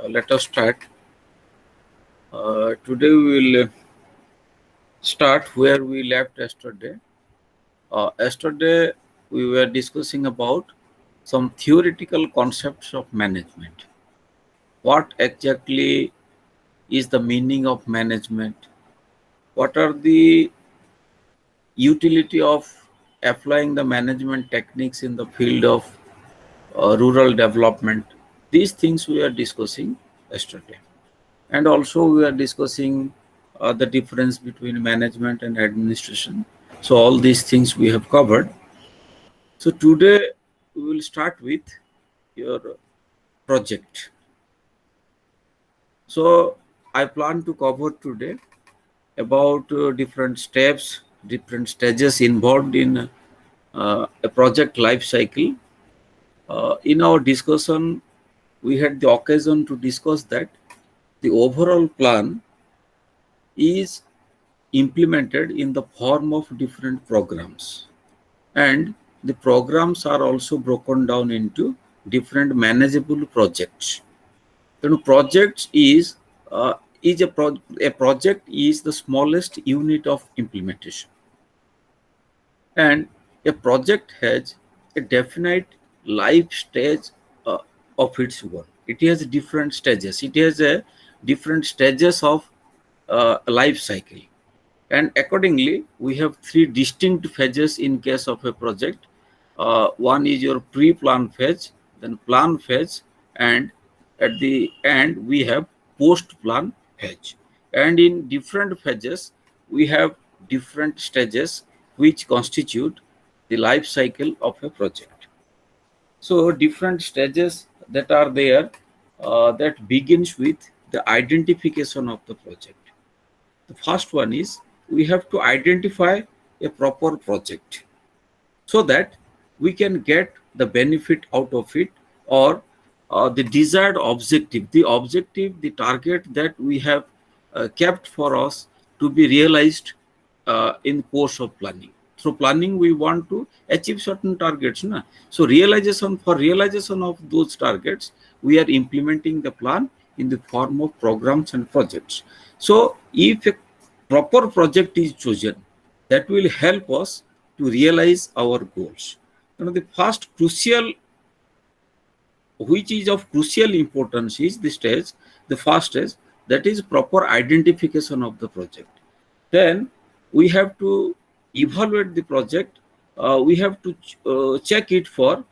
Let us start. Today we will start where we left yesterday. Yesterday we were discussing about some theoretical concepts of management. What exactly is the meaning of management? What are the utility of applying the management techniques in the field of rural development? These things we are discussing yesterday. And also we are discussing the difference between management and administration. So all these things we have covered. So today we will start with your project. So I plan to cover today about different steps, different stages involved in a project life cycle. In our discussion, we had the occasion to discuss that the overall plan is implemented in the form of different programs, and the programs are also broken down into different manageable projects. Projects is a project is the smallest unit of implementation, and a project has a definite life stage uh, of its own. It has different stages. It has a different stages of life cycle. And accordingly, we have three distinct phases in case of a project. One is your pre-plan phase, then plan phase, and at the end we have post-plan phase. And in different phases, we have different stages which constitute the life cycle of a project. So different stages that are there that begins with the identification of the project. The first one is we have to identify a proper project so that we can get the benefit out of it, or the desired objective, the target that we have kept for us to be realized in course of planning. Through planning, we want to achieve certain targets. So realization of those targets, we are implementing the plan in the form of programs and projects. So if a proper project is chosen, that will help us to realize our goals. The first crucial, which is of crucial importance, is the first stage, that is proper identification of the project. Then we have to evaluate the project. We have to check it for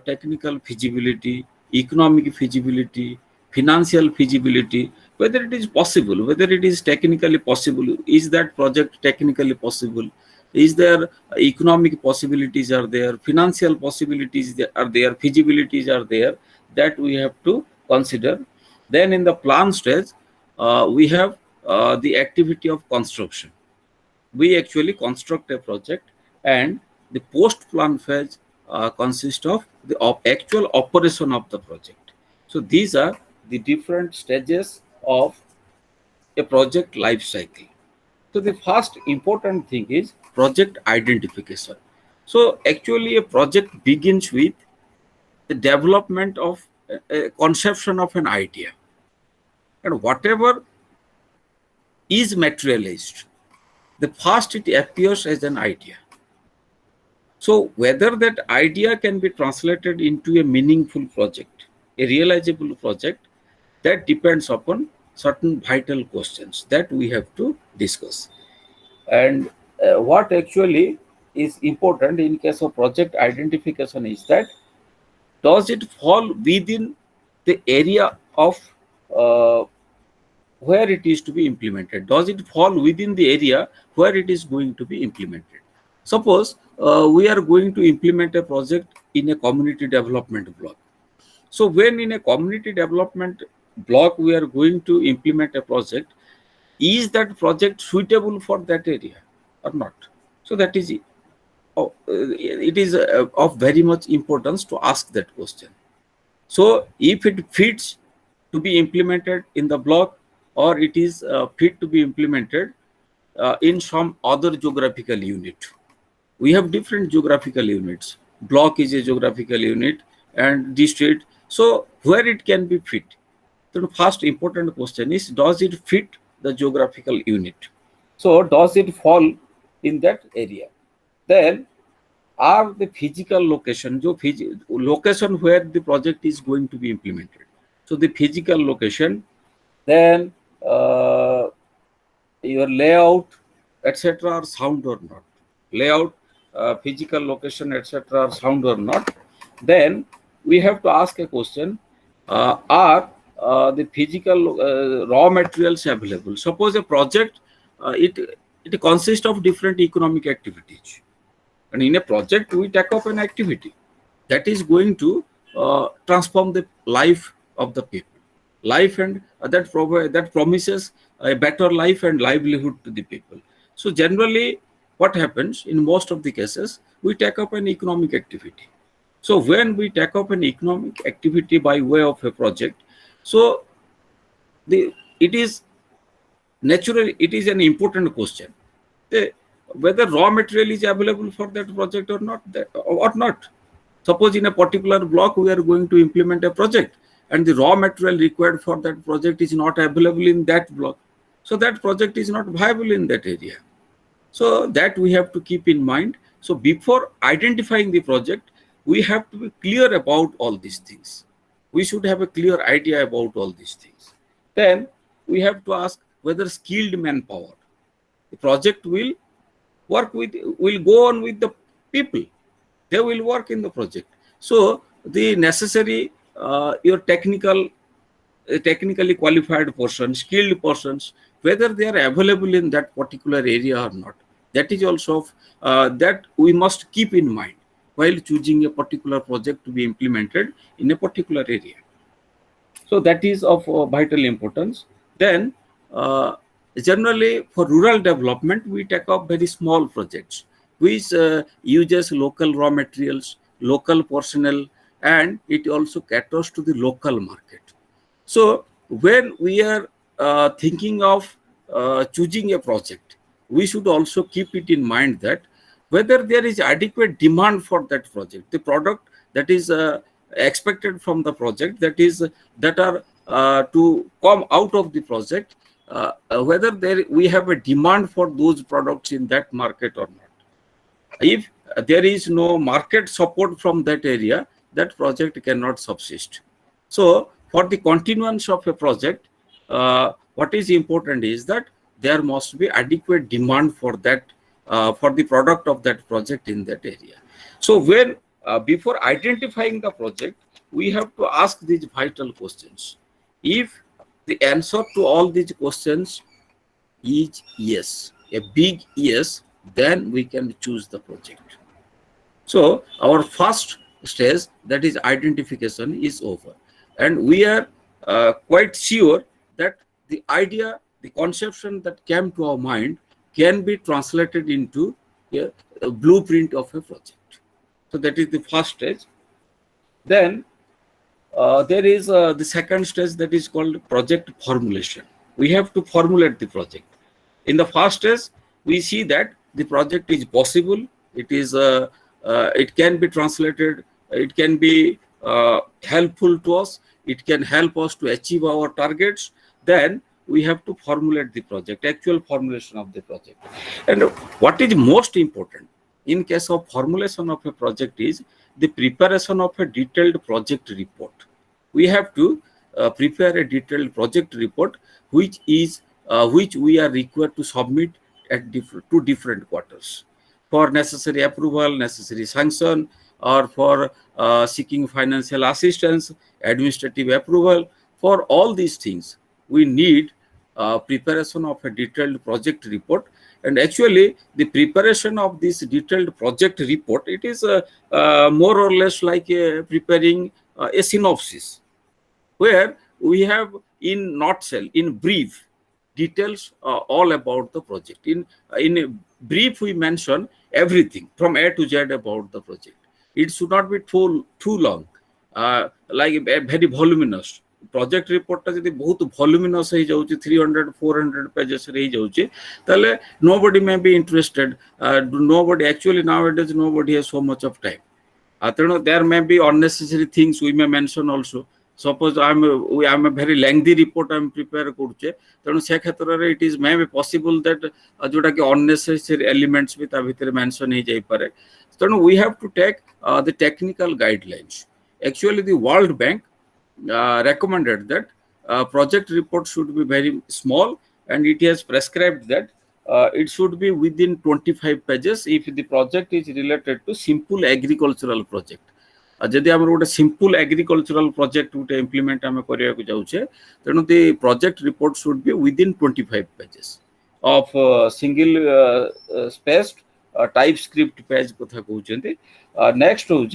technical feasibility, economic feasibility, financial feasibility, whether it is possible, whether it is technically possible. Is that project technically possible? Is there economic possibilities are there, financial possibilities are there, feasibilities are there, that we have to consider. Then in the plan stage, we have the activity of construction. We actually construct a project, and the post-plan phase consists of the actual operation of the project. So these are the different stages of a project life cycle. So the first important thing is project identification. So actually a project begins with the development of a conception of an idea, and whatever is materialized, the first it appears as an idea. So whether that idea can be translated into a meaningful project, a realizable project, that depends upon certain vital questions that we have to discuss. And what actually is important in case of project identification is that, does it fall within the area of uh, where it is to be implemented? Does it fall within the area where it is going to be implemented? Suppose we are going to implement a project in a community development block. So when in a community development block we are going to implement a project, is that project suitable for that area or not? So that is it is of very much importance to ask that question. So if it fits to be implemented in the block, or it is fit to be implemented in some other geographical unit. We have different geographical units. Block is a geographical unit, and district. So where it can be fit. The first important question is, does it fit the geographical unit? So does it fall in that area? Then are the physical location, location where the project is going to be implemented. So the physical location, then your layout, etc. are sound or not. Layout, physical location, etc. are sound or not. Then we have to ask a question: are the physical raw materials available? Suppose a project, it consists of different economic activities, and in a project we take up an activity that is going to transform the life of the people, life, and that promises a better life and livelihood to the people. So generally what happens in most of the cases, we take up an economic activity. So when we take up an economic activity by way of a project, so it is naturally, it is an important question, whether raw material is available for that project or not. Suppose in a particular block we are going to implement a project, and the raw material required for that project is not available in that block, so that project is not viable in that area. So that we have to keep in mind. So before identifying the project, we have to be clear about all these things. We should have a clear idea about all these things. Then we have to ask whether skilled manpower, the project will go on with the people. They will work in the project. So the necessary your technically qualified persons, skilled persons, whether they are available in that particular area or not, that is also that we must keep in mind while choosing a particular project to be implemented in a particular area. So that is of vital importance. Then generally for rural development, we take up very small projects which uses local raw materials, local personnel, and it also caters to the local market. So when we are thinking of choosing a project, we should also keep it in mind that whether there is adequate demand for that project, the product that is expected from the project, that are to come out of the project, whether we have a demand for those products in that market or not. If there is no market support from that area, that project cannot subsist. So for the continuance of a project, what is important is that there must be adequate demand for that, for the product of that project in that area. So when before identifying the project, we have to ask these vital questions. If the answer to all these questions is yes, a big yes, then we can choose the project. So our first stage, that is identification, is over, and we are quite sure that the idea, the conception that came to our mind can be translated into a blueprint of a project. So that is the first stage. Then there is the second stage, that is called project formulation. We have to formulate the project. In the first stage, we see that the project is possible. It can be translated. It can be helpful to us. It can help us to achieve our targets. Then we have to formulate the project, actual formulation of the project. And what is most important in case of formulation of a project is the preparation of a detailed project report. We have to prepare a detailed project report, which we are required to submit at two different quarters for necessary approval, necessary sanction, or for seeking financial assistance, administrative approval. For all these things, we need preparation of a detailed project report. And actually, the preparation of this detailed project report, it is more or less like preparing a synopsis, where we have in nutshell, in brief, details all about the project. In a brief, we mention everything from A to Z about the project. It should not be too long, like very voluminous. Project report ta jodi bahut voluminous he jauchi, 300-400 pages re jauchi, tale nobody may be interested. Nobody, actually nowadays nobody has so much of time. There may be unnecessary things we may mention also. suppose I'm a very lengthy report I'm prepare କରୁଛେ ତେଣୁ ସେ କ୍ଷେତ୍ରରେ it is may be possible that ଯୋଉଟା କି unnecessary elements ବି ତା ଭିତରେ mention ହେଇ ଯାଇପାରେ ତେଣୁ we have to take the technical guidelines. Actually the World Bank recommended that project report should be very small and it has prescribed that it should be within 25 pages if the project is related to simple agricultural project. जदि आम गोटे simple agricultural project गोटे implement आम करने जाऊे तेणु the project report should be within 25 pages of single spaced type script page कथा कहते नेक्स्ट हूँ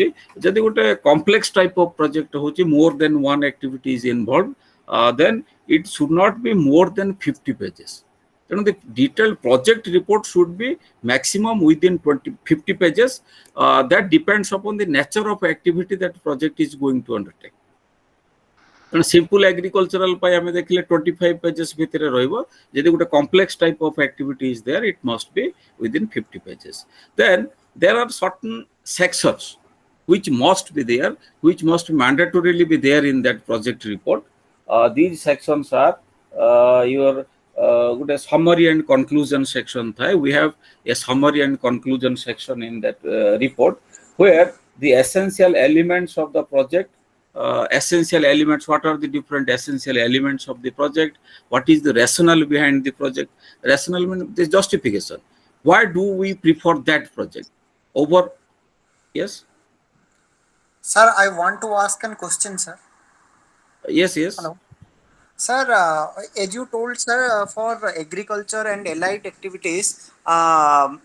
जदि गोटे कॉम्प्लेक्स टाइप ऑफ प्रोजेक्ट हूँ more than one activity is involve then it should not be more than 50 pages तेणु the detailed project report should be maximum within 50 pages. That depends upon the nature of activity that project is going to undertake. तेणु simple agricultural आम देखिले 25 pages भितर रहिबो जदि गोटे complex type of activity is there it must be within 50 pages then there are certain sections which must be there which must mandatorily be there in that project report. These sections are your good summary and conclusion section thai. We have a summary and conclusion section in that report where the essential elements of the project essential elements, what are the different essential elements of the project, what is the rationale behind the project. Rationale means the justification, why do we prefer that project over. Yes sir, I want to ask a question, sir. Yes. Hello sir, as you told sir, for agriculture and allied activities,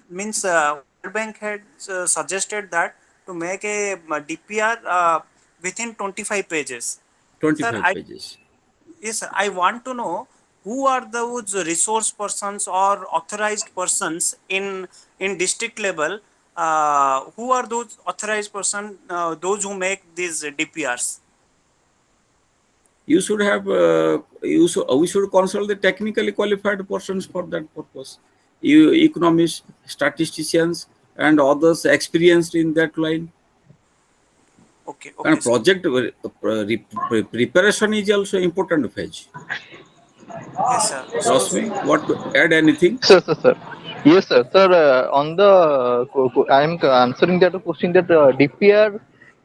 means World Bank had suggested that to make a DPR within 25 pages. 25 sir, pages. Yes sir, I want to know who are those resource persons or authorized persons in district level, who are those authorized person, those who make these DPRs. You should have we should consult the technically qualified persons for that purpose. Economists, statisticians and others experienced in that line. Okay And project preparation is also important phase. Yes sir. Rosmi, what to add anything? Sir. Yes, sir. Sir, on the I am answering that question that DPR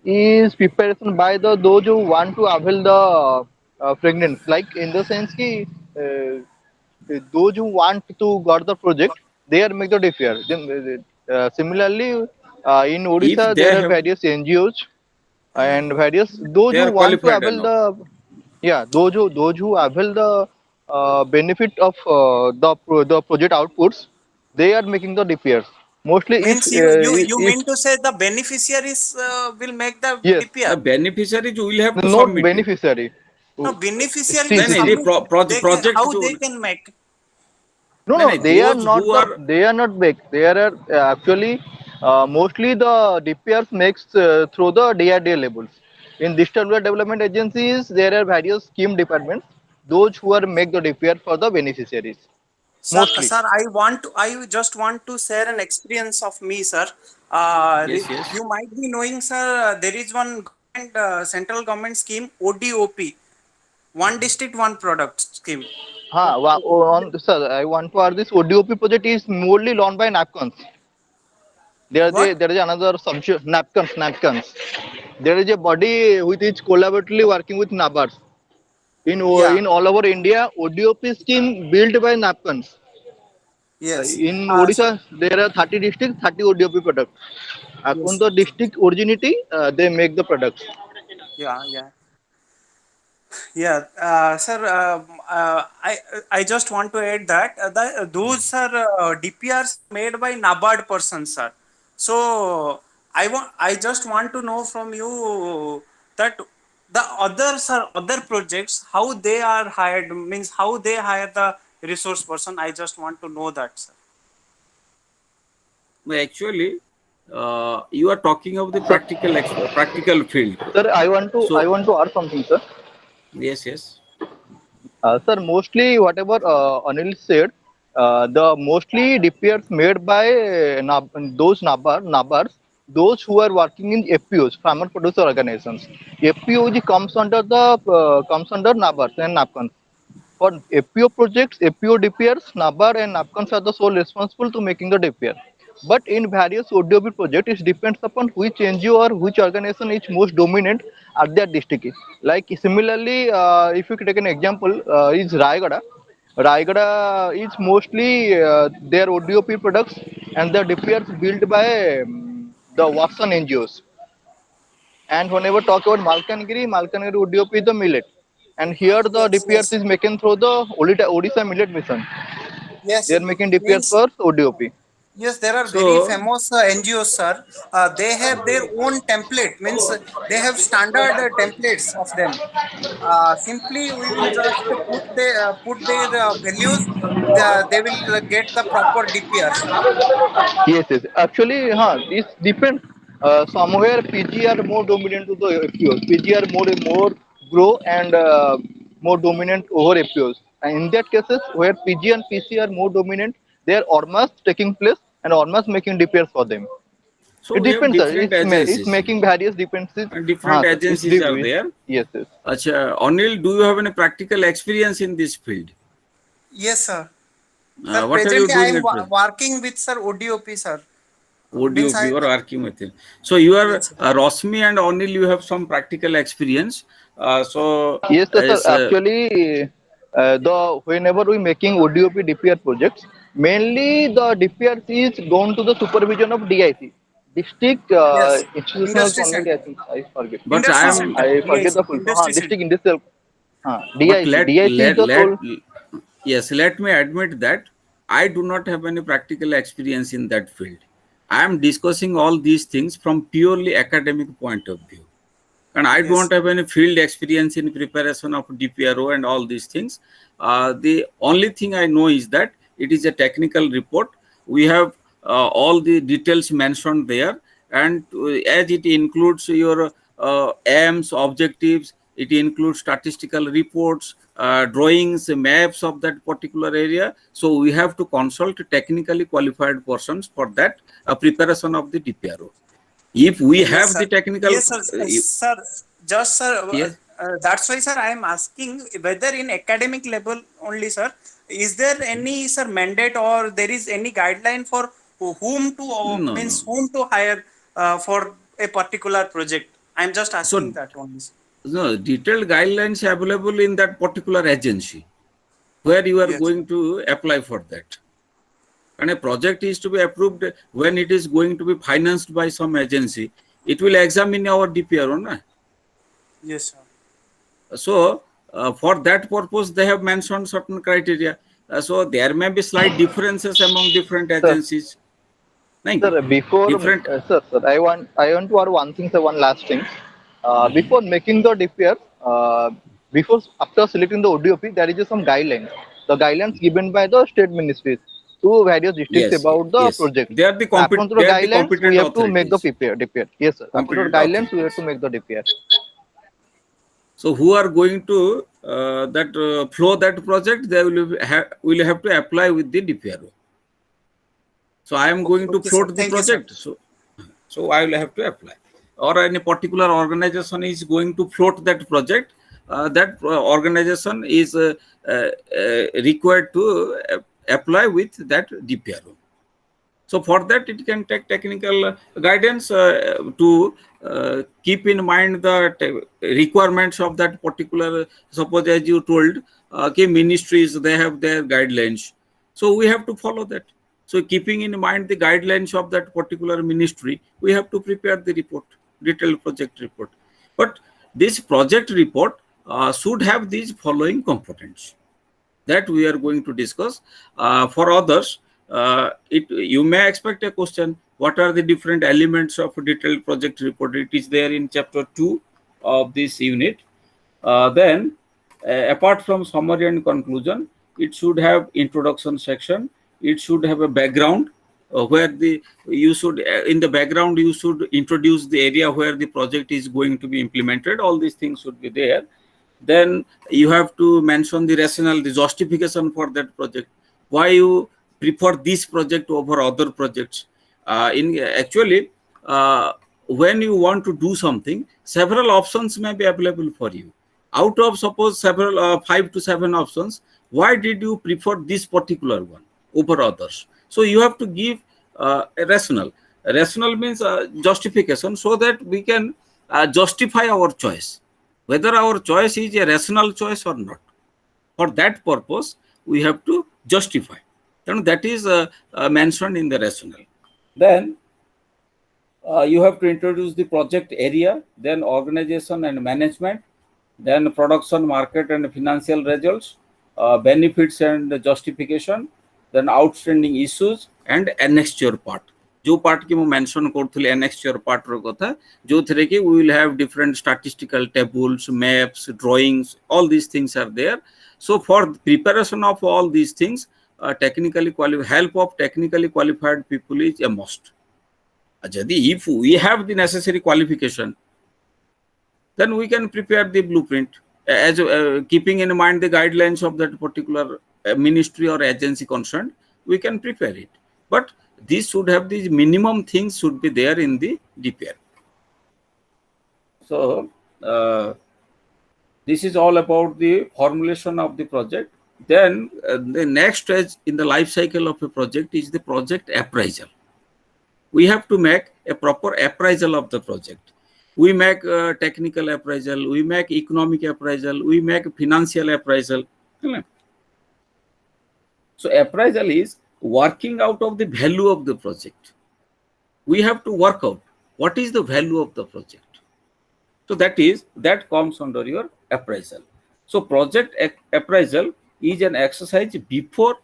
is preparation by the those who want to avail the pregnant. Like in the sense ki those who want to got the project, they are make the DPR. Then, similarly, in Odisha there are various NGOs and various those who want to avail those who avail the benefit of the project outputs, they are making the DPRs. Mostly, means you mean to say the beneficiaries will make the yes, DPR? The beneficiaries will have to not submit beneficiary. No, beneficiary See, will submit. project how they can make? No, they are not. They are not big. They are actually mostly the DPRs makes through the DRDA levels. In digital development agencies, there are various scheme departments. Those who are make the DPR for the beneficiaries. Mostly. Sir, I just want to share an experience of me, sir. Yes. You might be knowing, sir, there is one government, central government scheme, ODOP, one district, one product scheme. Sir, I want to add this ODOP project is mostly launched by napkins. There is another substitute napkins. There is a body which is collaboratively working with NABARD. In all over India, ODOP scheme built by napkins. Yes. In Odisha, there are 30 districts, 30 ODOP products. Upon the district originality, they make the products. Sir, I just want to add that those are DPRs made by NABARD persons, sir. So I just want to know from you that the other projects, how they are hired, means how they hire the resource person. I just want to know that, sir. Actually, you are talking of the practical field. Sir, I want to add something, sir. Yes. Sir, mostly whatever Anil said, the mostly DPRs made by those NABARDs, those who are working in FPOs, farmer producer organizations. FPO comes under NABARD and NAPCON. For FPO projects, FPO DPRs, NABARD and NAPCONs are the sole responsible to making the DPR. But in various ODOB projects, it depends upon which NGO or which organization is most dominant at their district. Like similarly, if you take an example, is Rayagada. Raigada is mostly their ODOP products and the DPRs built by the Watson NGOs. And whenever talk about Malkanagiri ODOP is the millet. And here the Yes, DPRs yes, is making through the Odisha Millet Mission. yes. They are making DPRs Means for ODOP. yes, there are very So famous NGOs, sir. They have their own template. Means they have standard templates of them. Simply, we will just put their values. They will get the proper DPR, sir. Yes, yes. Actually, this depends. Somewhere PG are more dominant to the FPOs. PG are more grow and more dominant over FPOs. And in that cases, where PG and PC are more dominant, they are almost taking place and almost making DPRs for them. so It we have depends, sir. different It's agencies making various dependencies. and different Sir. It's agencies are there. yes, yes. Acha, Anil, do you have any practical experience in this field? Yes, sir. Sir, What are you presently I doing am at present? working with sir ODOP, sir. Means ODOP, I you are working with it. So you are yes, sir. Rosmi and Anil, you have some practical experience. So Yes, sir. as Actually, the whenever we making ODOP DPR projects, mainly the DPR is gone to the supervision of DIC, District Yes. Institutional Industry Community. I center. think I forget. but I Industry am center. I forget DIC. the full form. Industry District center. Industrial. but DIC is the sole. yes, let me admit that I do not have any practical experience in that field. I am discussing all these things from purely academic point of view, and I Yes. don't have any field experience in preparation of DPRO and all these things. The only thing I know is that it is a technical report. We have all the details mentioned there, and as it includes your aims, objectives, it includes statistical reports, drawings, maps of that particular area. So we have to consult technically qualified persons for that preparation of the DPRO. If we Yes, have sir. the technical, Yes, sir. Sir, just sir. yes, That's why, sir, I am asking whether in academic level only, sir. Is there any sir mandate or there is any guideline for whom to no, means no. whom to hire for a particular project? I'm just asking So, that only, sir. no, detailed guidelines available in that particular agency where you are Yes. going to apply for that. And a project is to be approved when it is going to be financed by some agency. It will examine our DPRO. Na? Yes, sir. So, for that purpose, they have mentioned certain criteria. So, there may be slight differences among different Sir, agencies. Thank you. sir, before Different. sir, I want to add one thing, sir, one last thing. Mhm. Before making the DPR, before after selecting the ODOP, there is some guidelines. The guidelines given by the state ministries to various districts Yes, about the yes. project. According to the They are the guidelines, we competent have to make the authorities. DPR. Yes, sir. According to Competent the guidelines, we have to authorities. make the DPR. So who are going to that flow that project? They will have to apply with the DPRO. So I am Okay, going to okay, sir. float the Thank you, sir. project. So I will have to apply. Or any particular organization is going to float that project. That organization is required to apply with that DPRO. So for that, it can take technical guidance to keep in mind the requirements of that particular. Suppose, as you told, ministries, they have their guidelines. So we have to follow that. So keeping in mind the guidelines of that particular ministry, we have to prepare the report, detailed project report. But this project report should have these following components that we are going to discuss. For others, you may expect a question: what are the different elements of a detailed project report? It is there in chapter 2 of this unit. Then, apart from summary and conclusion, it should have introduction section. It should have a background where you should in the background you should introduce the area where the project is going to be implemented. All these things should be there. Then you have to mention the rationale, the justification for that project, why you prefer this project over other projects. In actually, when you want to do something, several options may be available for you. Out of suppose several 5 to 7 options, why did you prefer this particular one over others? So you have to give a rational. A rational means justification, so that we can justify our choice, whether our choice is a rational choice or not. For that purpose, we have to justify. Then that is mentioned in the rationale. Then you have to introduce the project area, then organization and management, then production, market and financial results, benefits and justification, then outstanding issues and annexure part. जो part की मैं mention करथुली annexure part रो कथा, जो थरे कि we will have different statistical tables, maps, drawings, all these things are there. So for preparation of all these things, help of technically qualified people is a must. If we have the necessary qualification, then we can prepare the blueprint as keeping in mind the guidelines of that particular ministry or agency concerned. We can prepare it, but this should have these minimum things should be there in the DPR. So this is all about the formulation of the project. Then the next stage in the life cycle of a project is the project appraisal. We have to make a proper appraisal of the project. We make technical appraisal, we make economic appraisal, we make financial appraisal. So appraisal is working out of the value of the project. We have to work out what is the value of the project. So that comes under your appraisal. So project appraisal is an exercise before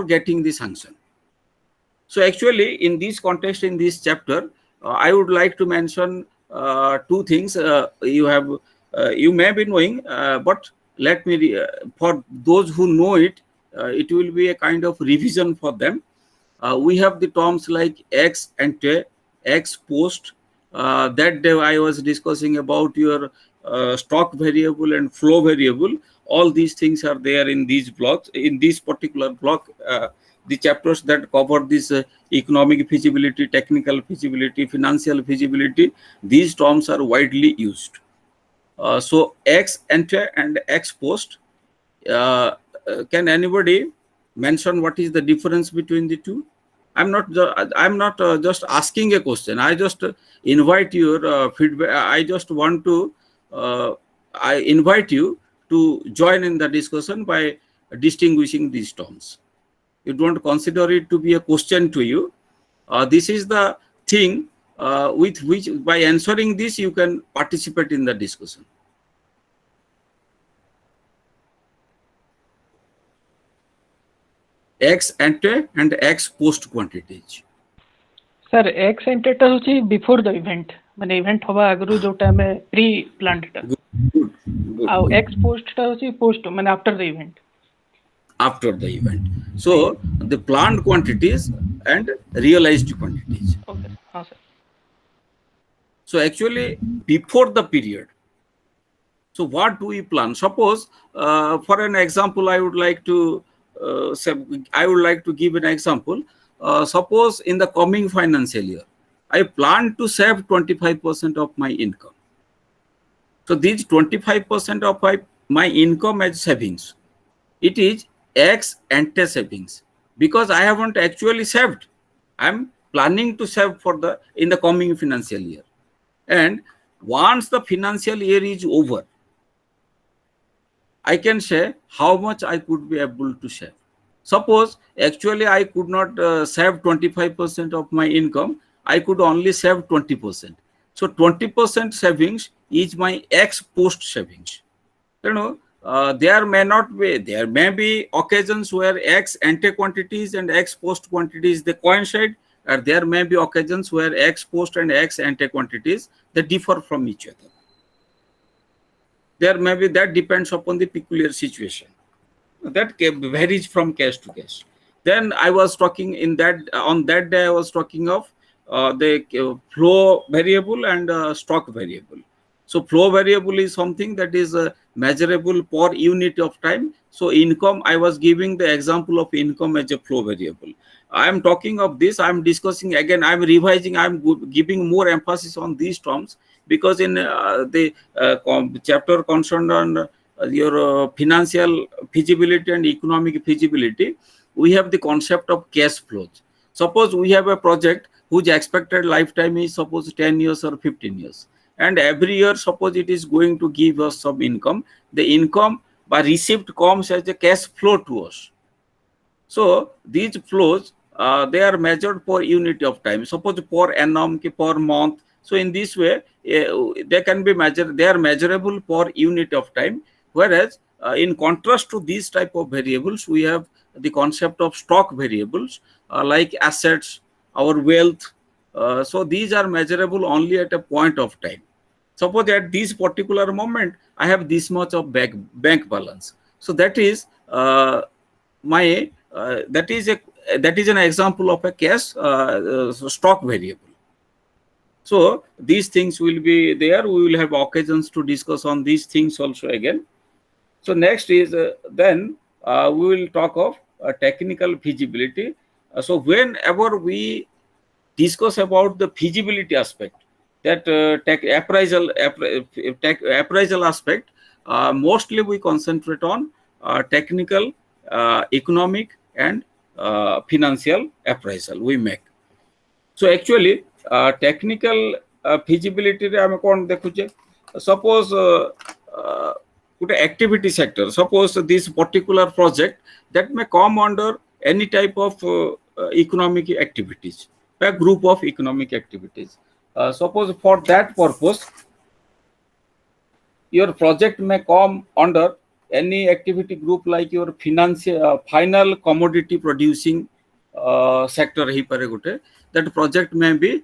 getting the sanction. So actually, in this context, in this chapter, I would like to mention two things. You may be knowing, but let me for those who know it, it will be a kind of revision for them. We have the terms like ex ante, ex post. That day I was discussing about your stock variable and flow variable. All these things are there in these blocks. In this particular block, the chapters that cover this economic feasibility, technical feasibility, financial feasibility, these terms are widely used. So ex ante and ex post, can anybody mention what is the difference between the two? I'm not just asking a question. I just invite your feedback. I just want to I invite you to join in the discussion by distinguishing these terms. You don't consider it to be a question to you. This is the thing with which, by answering this, you can participate in the discussion. Ex ante and ex post quantities. Sir, ex ante टा होची before the event, माने event हवा आगरू जो time में pre planned टा. आउ ex post टा होची post, माने after the event. After the event. So the planned quantities and realized quantities. Okay. हाँ sir. So actually before the period. So what do we plan? Suppose for an example, I would like to give an example. Suppose in the coming financial year, I plan to save 25% of my income. So these 25% of my income as savings, it is ex ante savings, because I haven't actually saved. I'm planning to save in the coming financial year. And once the financial year is over, I can say how much I could be able to save. Suppose actually I could not save 25% of my income, I could only save 20%. So 20% savings is my ex post savings. You know, there may be occasions where ex ante quantities and ex post quantities they coincide, or there may be occasions where ex post and ex ante quantities they differ from each other. There may be, that depends upon the peculiar situation. That varies from case to case. Then I was talking on that day I was talking of the flow variable and stock variable. So flow variable is something that is measurable per unit of time. So income, I was giving the example of income as a flow variable. I am talking of this, I am discussing again, I am revising, I am giving more emphasis on these terms, because in the chapter concerned on your financial feasibility and economic feasibility, we have the concept of cash flows. Suppose we have a project whose expected lifetime is suppose 10 years or 15 years, and every year suppose it is going to give us some income. The income by receipt comes as a cash flow to us. So these flows, they are measured per unit of time. Suppose per annum, per month. So in this way, they can be measured. They are measurable per unit of time. Whereas in contrast to these type of variables, we have the concept of stock variables, like assets, our wealth. So these are measurable only at a point of time. Suppose at this particular moment, I have this much of bank balance. So that is my that is an example of a cash stock variable. So these things will be there. We will have occasions to discuss on these things also again. So next is then we will talk of technical feasibility. So whenever we discuss about the feasibility aspect, that appraisal aspect, mostly we concentrate on technical, economic, and financial appraisal we make. So actually technical feasibility रे आमे कौन देखुचे? Suppose ଗୋଟେ activity sector, suppose this particular project that may come under any type of economic activities, a group of economic activities. Suppose for that purpose, your project may come under any activity group like your financial final commodity producing sector. That project may be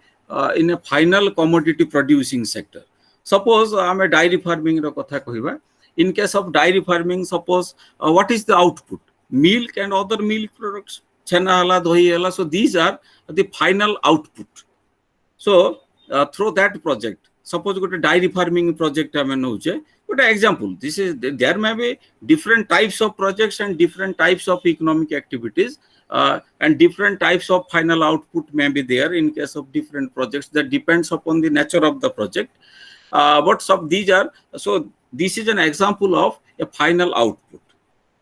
in a final commodity producing sector. Suppose I am a dairy farming ro kotha kahiba. In case of dairy farming, suppose what is the output? Milk and other milk products, chana hala, dohi hala. So these are the final output. So through that project, suppose got a dairy farming project I know, but example, this is there may be different types of projects and different types of economic activities, and different types of final output may be there in case of different projects. That depends upon the nature of the project. But some these are, so this is an example of a final output.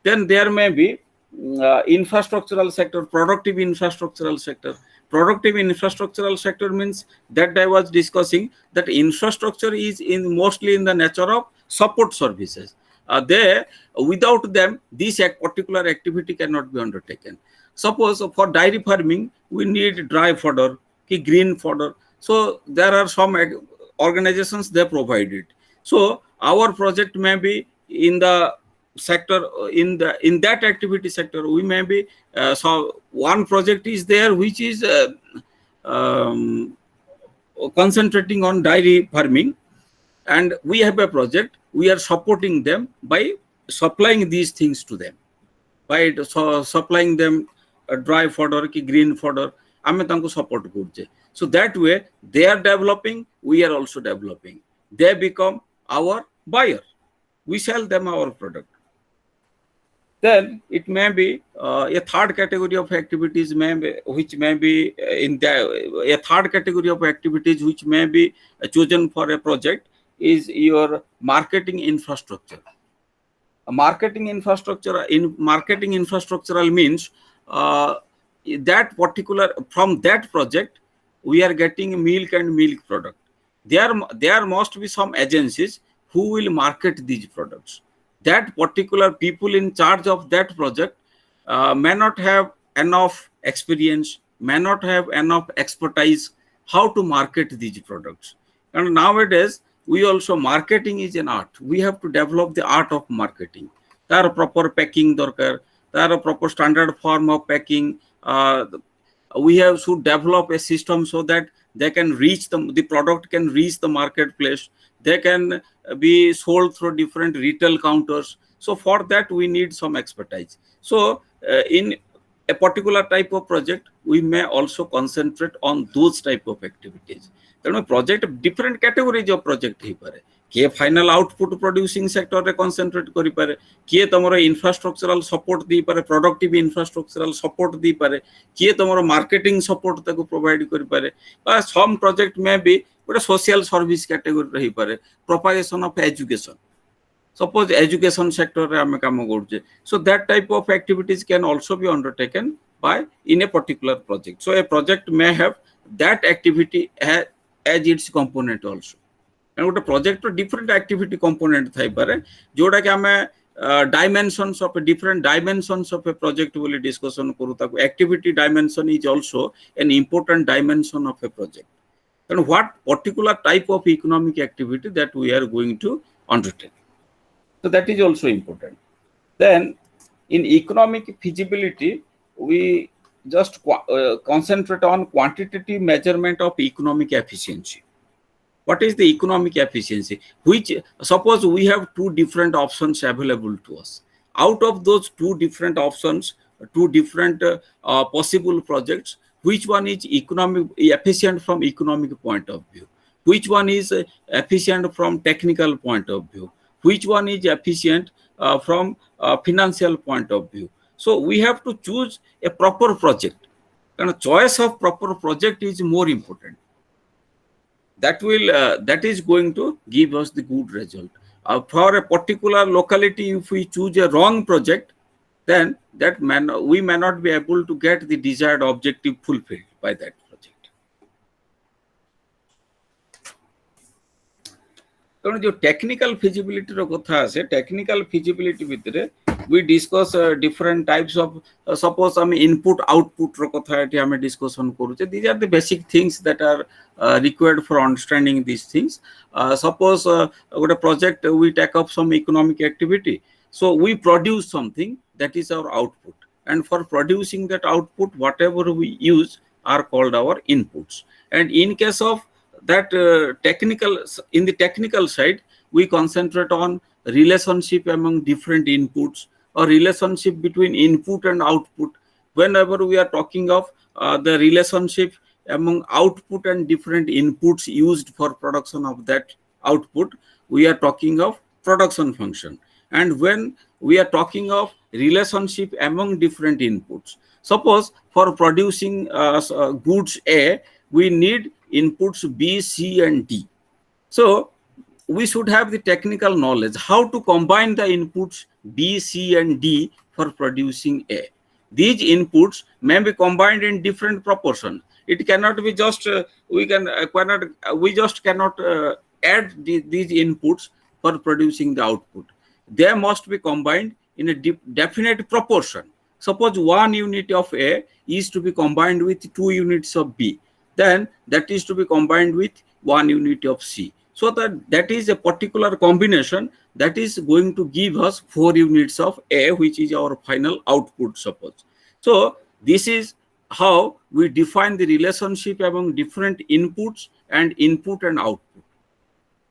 Then there may be infrastructural sector, productive infrastructural sector. Productive infrastructural sector means that I was discussing that infrastructure is in mostly in the nature of support services. Without them, this particular activity cannot be undertaken. Suppose for dairy farming, we need dry fodder, green fodder. So there are some organizations, they provide it. So our project may be in the sector, in that activity sector, we may be so one project is there which is concentrating on dairy farming, and we have a project, we are supporting them by supplying these things to them, by supplying them dry fodder ki green fodder, ame tanku support kurche. So that way they are developing, we are also developing. They become our buyer, we sell them our product. Then it may be a third category of activities which may be in a third category of activities which may be chosen for a project is your marketing infrastructure. Marketing infrastructural means that particular, from that project we are getting milk and milk product. There must be some agencies who will market these products. That particular people in charge of that project may not have enough experience, may not have enough expertise how to market these products. And nowadays, we also, marketing is an art. We have to develop the art of marketing. There are proper packing, there are a proper standard form of packing. We have to develop a system so that they can reach the product can reach the marketplace. They can be sold through different retail counters. So for that we need some expertise. So in a particular type of project, we may also concentrate on those type of activities. Project different categories of project. किए final output producing sector रे concentrate करि पारे, किए तमरो infrastructural support दी पारे, productive infrastructural support दी पारे, किए तमरो marketing support ताको provide करि पारे, बा सम प्रोजेक्ट में भी गोटे सोशल सर्विस कैटेगरी रही पारे, propagation of education, suppose education sector re ame kaam korche, so that type of activities can also be undertaken by in a particular project. So a project may have that activity as its component also, and gote project ro different activity component thai pare joda ki ame dimensions of a different dimensions of a project boli discussion kuru, taku activity dimension is also an important dimension of a project, and what particular type of economic activity that we are going to undertake. So that is also important. Then in economic feasibility, we just concentrate on quantitative measurement of economic efficiency. What is the economic efficiency? Which, suppose we have two different options available to us. Out of those two different options, two different possible projects, which one is economic efficient from economic point of view? Which one is efficient from technical point of view? Which one is efficient from financial point of view? So we have to choose a proper project. And a choice of proper project is more important. That is going to give us the good result. For a particular locality, if we choose a wrong project, then we may not be able to get the desired objective fulfilled by that project. कारण जो technical feasibility रो कथा आसे, technical feasibility भितरे we discuss different types of suppose हम input output रो कथा एठी हम डिस्कशन करूचे. These are the basic things that are required for understanding these things. Suppose गोटे project we take up some economic activity, so we produce something, that is our output, and for producing that output whatever we use are called our inputs. And in case of that in the technical side, we concentrate on relationship among different inputs or relationship between input and output. Whenever we are talking of the relationship among output and different inputs used for production of that output, we are talking of production function. And when we are talking of relationship among different inputs, suppose for producing goods A, we need inputs B, C, and D. So we should have the technical knowledge how to combine the inputs B, C, and D for producing A. These inputs may be combined in different proportions. It cannot be just we just cannot add these inputs for producing the output. They must be combined in a definite proportion. Suppose 1 unit of A is to be combined with 2 units of B, then that is to be combined with 1 unit of C. So that is a particular combination that is going to give us 4 units of A, which is our final output, suppose. So this is how we define the relationship among different inputs and input and output.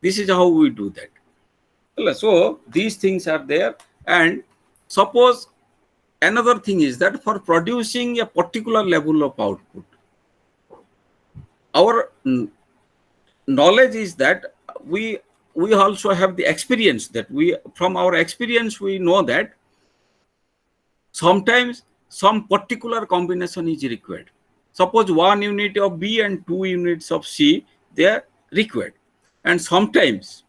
This is how we do that. So these things are there. And suppose another thing is that for producing a particular level of output, our knowledge is that we also have the experience that from our experience we know that sometimes some particular combination is required. Suppose 1 unit of B and 2 units of C, they are required, and sometimes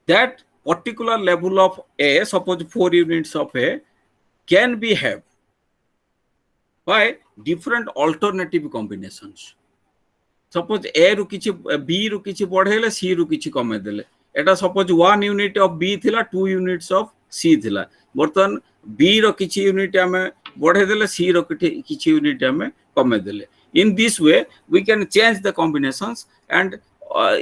that particular level of A, suppose 4 units of A, can be had by different alternative combinations. Suppose A ru kichi B ru kichi बढ़ेले C ru kichi कमे देले, एटा suppose 1 unit of B थिला 2 units of C थिला, बर्तन B रो किछि unit आमे बढ़े देले C रो किछि यूनिट आमे कमे देले. In this way we can change the combinations, and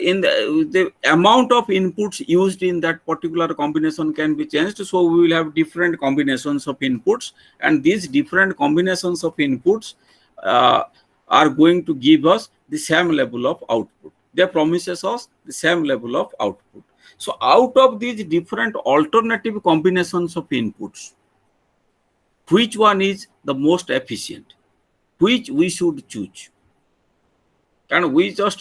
in the amount of inputs used in that particular combination can be changed. So we will have different combinations of inputs, and these different combinations of inputs are going to give us the same level of output. They promises us the same level of output. So out of these different alternative combinations of inputs, which one is the most efficient, which we should choose? And we just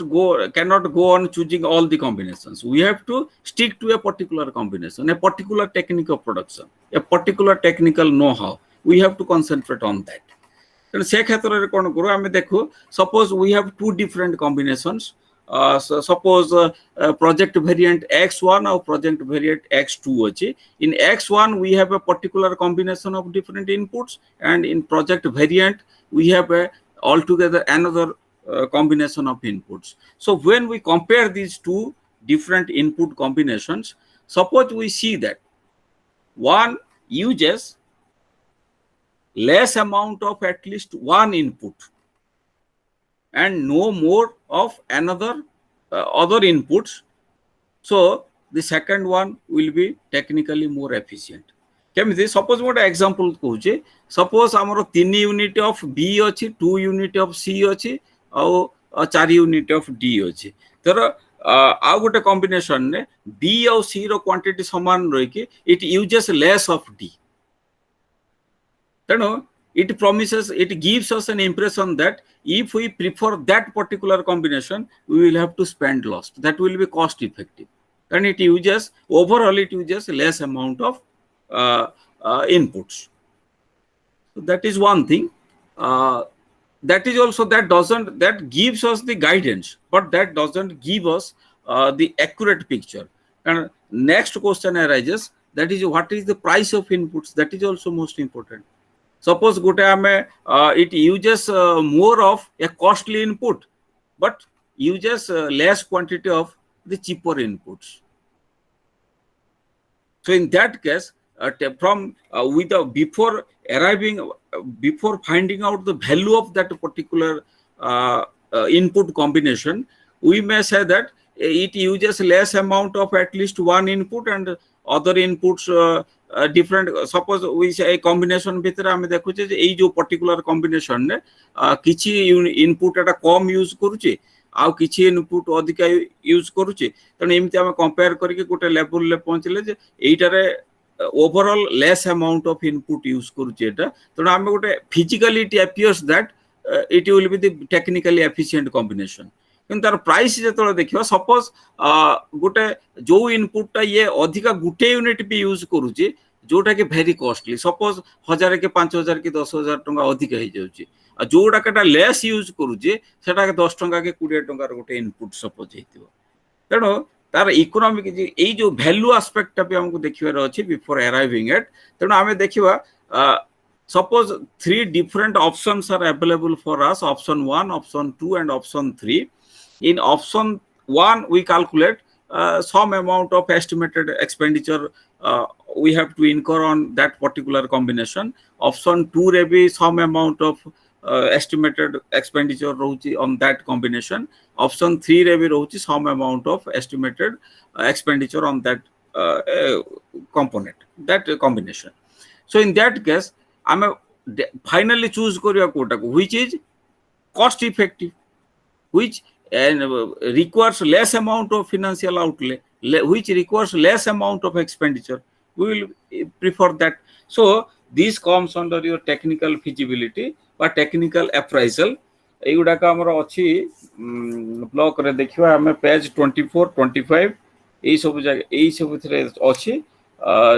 cannot go on choosing all the combinations. We have to stick to a particular combination, a particular technique of production, a particular technical know-how. We have to concentrate on that. And se khetre kon karo ame dekho, suppose we have two different combinations. So suppose project variant X1 or project variant X2 achi. In X1 we have a particular combination of different inputs, and in project variant we have a altogether another combination of inputs. So when we compare these two different input combinations, suppose we see that one uses less amount of at least one input and no more of another other inputs. So the second one will be technically more efficient. केमिति suppose गोटे example कहूचे, suppose हमरो 3 unit of B अछि, 2 unit of सी अछि और 4 unit of D अछि. तर आ गोटे combination ने बी और सी रो क्वांटिटी समान रही कि it uses less of D. तेणु it promises, it gives us an impression that if we prefer that particular combination, we will have to spend less. That will be cost effective. And it uses, overall it uses less amount of inputs. So that is one thing. That is also, that gives us the guidance, but that doesn't give us the accurate picture. And next question arises, that is what is the price of inputs? That is also most important. Suppose it uses more of a costly input, but uses less quantity of the cheaper inputs. So in that case, before finding out the value of that particular input combination, we may say that it uses less amount of at least one input and other inputs different. Suppose we say a combination भितर आमे देखुचे जे एई जो particular combination ने किछि input एटा कम use करूचे आ किछि input अधिका use करूचे. तने एमिति आमे कंपेयर करके गोटे लेवल ले पहुंचले जे एइटारे overall less amount of input use करूचे एटा. तने आमे गोटे physically it appears that it will be the technically efficient combination. किंतु तार प्राइस जेतले देखियो, सपोज गोटे जो इनपुट ये अधिका गुटे यूनिट भी यूज करूची जोटा कि वेरी कॉस्टली, सपोज 1000 के 5000 के 10000 टंका अधिका हो जाउची, आ जोटा केटा लेस यूज करूची सेटा के 10 टंका के 20 टंका गोटे इनपुट सपोज हेतिबो. तेनो तार इकोनॉमिक ए जो वैल्यू एस्पेक्ट भी हमको देखिबार अछि बिफोर अराइविंग एट. तेनो आमे देखिबा, suppose 3 different options are available for us, option 1, option 2 and option 3. In option 1, we calculate some amount of estimated expenditure we have to incur on that particular combination. Option 2 re be some amount of estimated expenditure rohuchi on that combination. Option 3 re be rohuchi some amount of estimated expenditure on that component, that combination. So in that case, I am finally choose koria kota which is cost effective, which requires less amount of financial outlay, which requires less amount of expenditure. We will prefer that. So this comes under your technical feasibility or technical appraisal. एगुडाक हमर अछि block रे देखिबा हमें page 24 25 एई सब जगह एई सब थरे अछि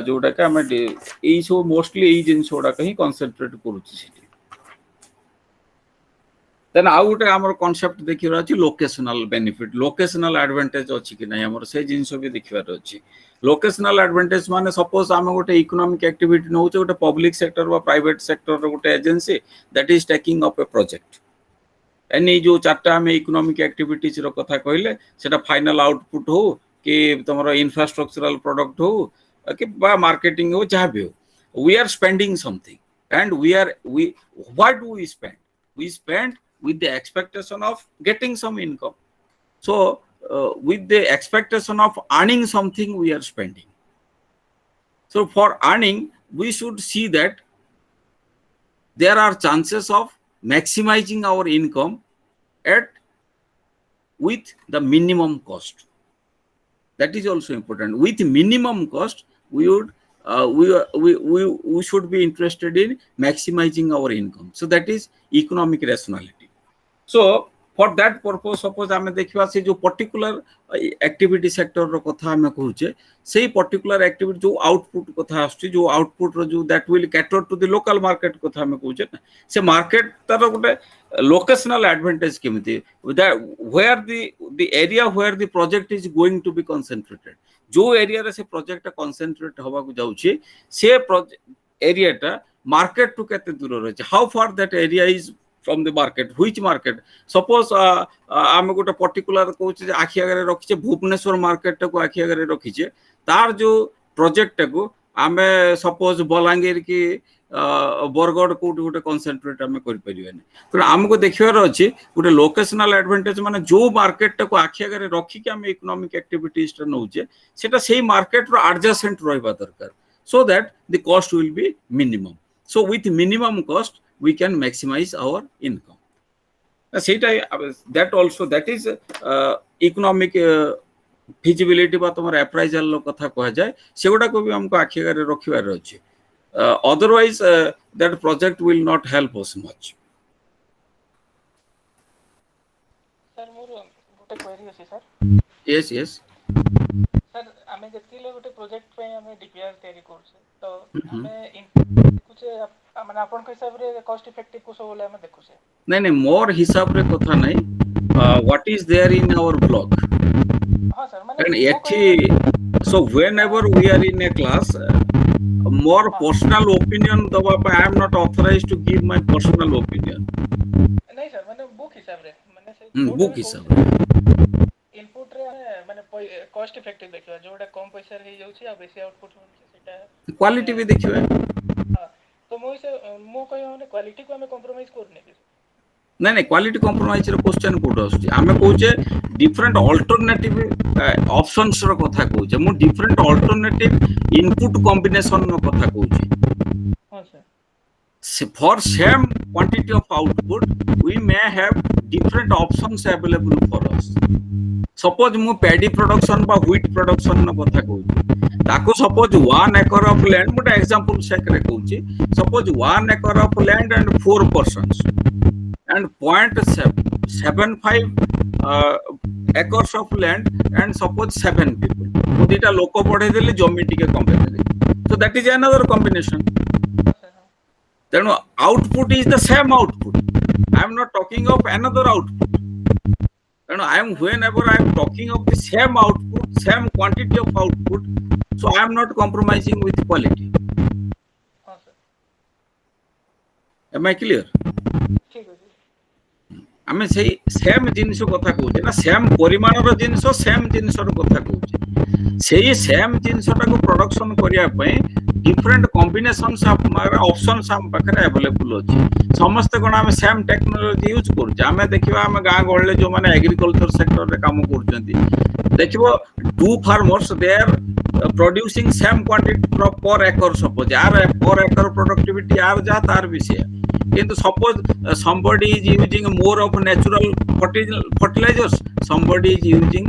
जोटा का हमें एई सब मोस्टली एई जिंस ओडा कहीं कंसंट्रेट करूछि सिटी. देन आउ गोटे हमर कांसेप्ट देखिबार अछि लोकेशनल बेनिफिट, लोकेशनल एडवांटेज अछि कि नै हमर से जिंस भी देखिबार अछि. लोकेशनल एडवांटेज माने सपोज हम गोटे इकोनॉमिक एक्टिविटी नौ गोटे पब्लिक सेक्टर वा प्राइवेट सेक्टर रो गोटे agency that is taking up A project. Any जो चारटा हम इकोनॉमिक एक्टिविटीज रो कथा कहले सेटा फाइनल आउटपुट हो कि तमरो इंफ्रास्ट्रक्चरल प्रोडक्ट हो कि बा मार्केटिंग हो जहाँ भी हो, we are spending something and what do we spend? We spend with the expectation of getting some income. So with the expectation of earning something, we are spending. So for earning, we should see that there are chances of maximizing our income with the minimum cost. That is also important. With minimum cost, we should be interested in maximizing our income. So that is economic rationality. So for that purpose suppose आम देखा से जो particular activity sector रो कथा आम कहूचे से particular activity जो output कथा आसुची जो आउटपुट रो जो that will cater to the local market कथा आम कहूचे ना से मार्केट तार गोटे लोकेशनल एडवांटेज केमिति where the area where the project is going to be concentrated जो एरिया रे से प्रोजेक्ट कंसंट्रेट होबा को जाउची से एरियाटा मार्केट टू केते दूर रही how far that area is from the market which market suppose आम गोटे पर्टिकुलर कहूँ आखि आगे रखीचे भुवनेश्वर मार्केट को आखि आगे रखीचे तार जो प्रोजेक्ट को आम सपोज बलांगीर की बरगढ़ कोटी गोटे कनसेंट्रेट आम करें तो आमको देखार अच्छे गोटे लोकेशनल एडवांटेज माने जो मार्केट को आखि आगे रखिक आम इकोनॉमिक एक्टिविटीज नौचे सेटा सेही मार्केट रो एडजेसेंट रहिबा दरकार so that the cost will be minimum so with minimum cost we can maximize our income that also that is economic feasibility बा तुम अप्राइजल कथा कह जाए से गुडा को भी हमको आखि आगे रखिबार अछि otherwise that project will not help us much sir मोर गोटे क्वेरी अछि सर yes yes सर आमे जतिले गोटे प्रोजेक्ट पे हमें डीपीआर तैयारी करछ तो हमें कुछ माने आपन के हिसाब रे कॉस्ट इफेक्टिव को सब बोले हमें देखु से नहीं नहीं मोर हिसाब रे कथा नहीं what is there in our block हां सर माने एठी so whenever we are in a class more personal opinion दबा पे I am not authorized to give my personal opinion नहीं सर माने बुक हिसाब रे माने से बुक हिसाब रे इनपुट रे माने कॉस्ट इफेक्टिव देखिबा जोटा कम पैसा रे जाउची आ बेसी आउटपुट होची सेटा क्वालिटी भी देखिबा हां तो मोइ से मो कहियो माने क्वालिटी को हमें कॉम्प्रोमाइज करने नहीं नहीं क्वालिटी कॉम्प्रोमाइज रे क्वेश्चन कोड आछी आमे कहूचे डिफरेंट अल्टरनेटिव ऑप्शंस रो कथा कहूचे मु डिफरेंट अल्टरनेटिव इनपुट कॉम्बिनेशन रो कथा कहूचे हां sir for same quantity of output we may have different options available for us suppose mu paddy production ba wheat production na kotha कहूची ताको suppose 1 acre of land मुटा example sake रे कहूची suppose 1 acre of land and 4 persons and 0.75 acres of land and suppose 7 people मु दीटा लोक पढे देली जमी टिके कमे देली so that is another combination then output is the same output I am not talking of another output then I am whenever I am talking of the same output same quantity of output so I am not compromising with quality am I clear ठीक है आमे सेही same जिनिस कथा कहूचे ना same परिमाण रो जिनिस same जिनिस रो कथा कहूचे सेही सेम जिनिस टाको प्रोडक्शन करिया पय डिफरेंट कॉम्बिनेशंस ऑप्शंस हम पाखरे अवेलेबल अछि समस्त कोन हम सेम टेक्नोलॉजी यूज करू आमे देखिबा हम गां गळले जो माने एग्रीकल्चर सेक्टर रे काम करचंती देखिबो two farmers they are producing same quantity per acre suppose यार पर एकर प्रोडक्टिविटी यार जा तार विषय किंतु suppose somebody is using more of natural fertilizers somebody is using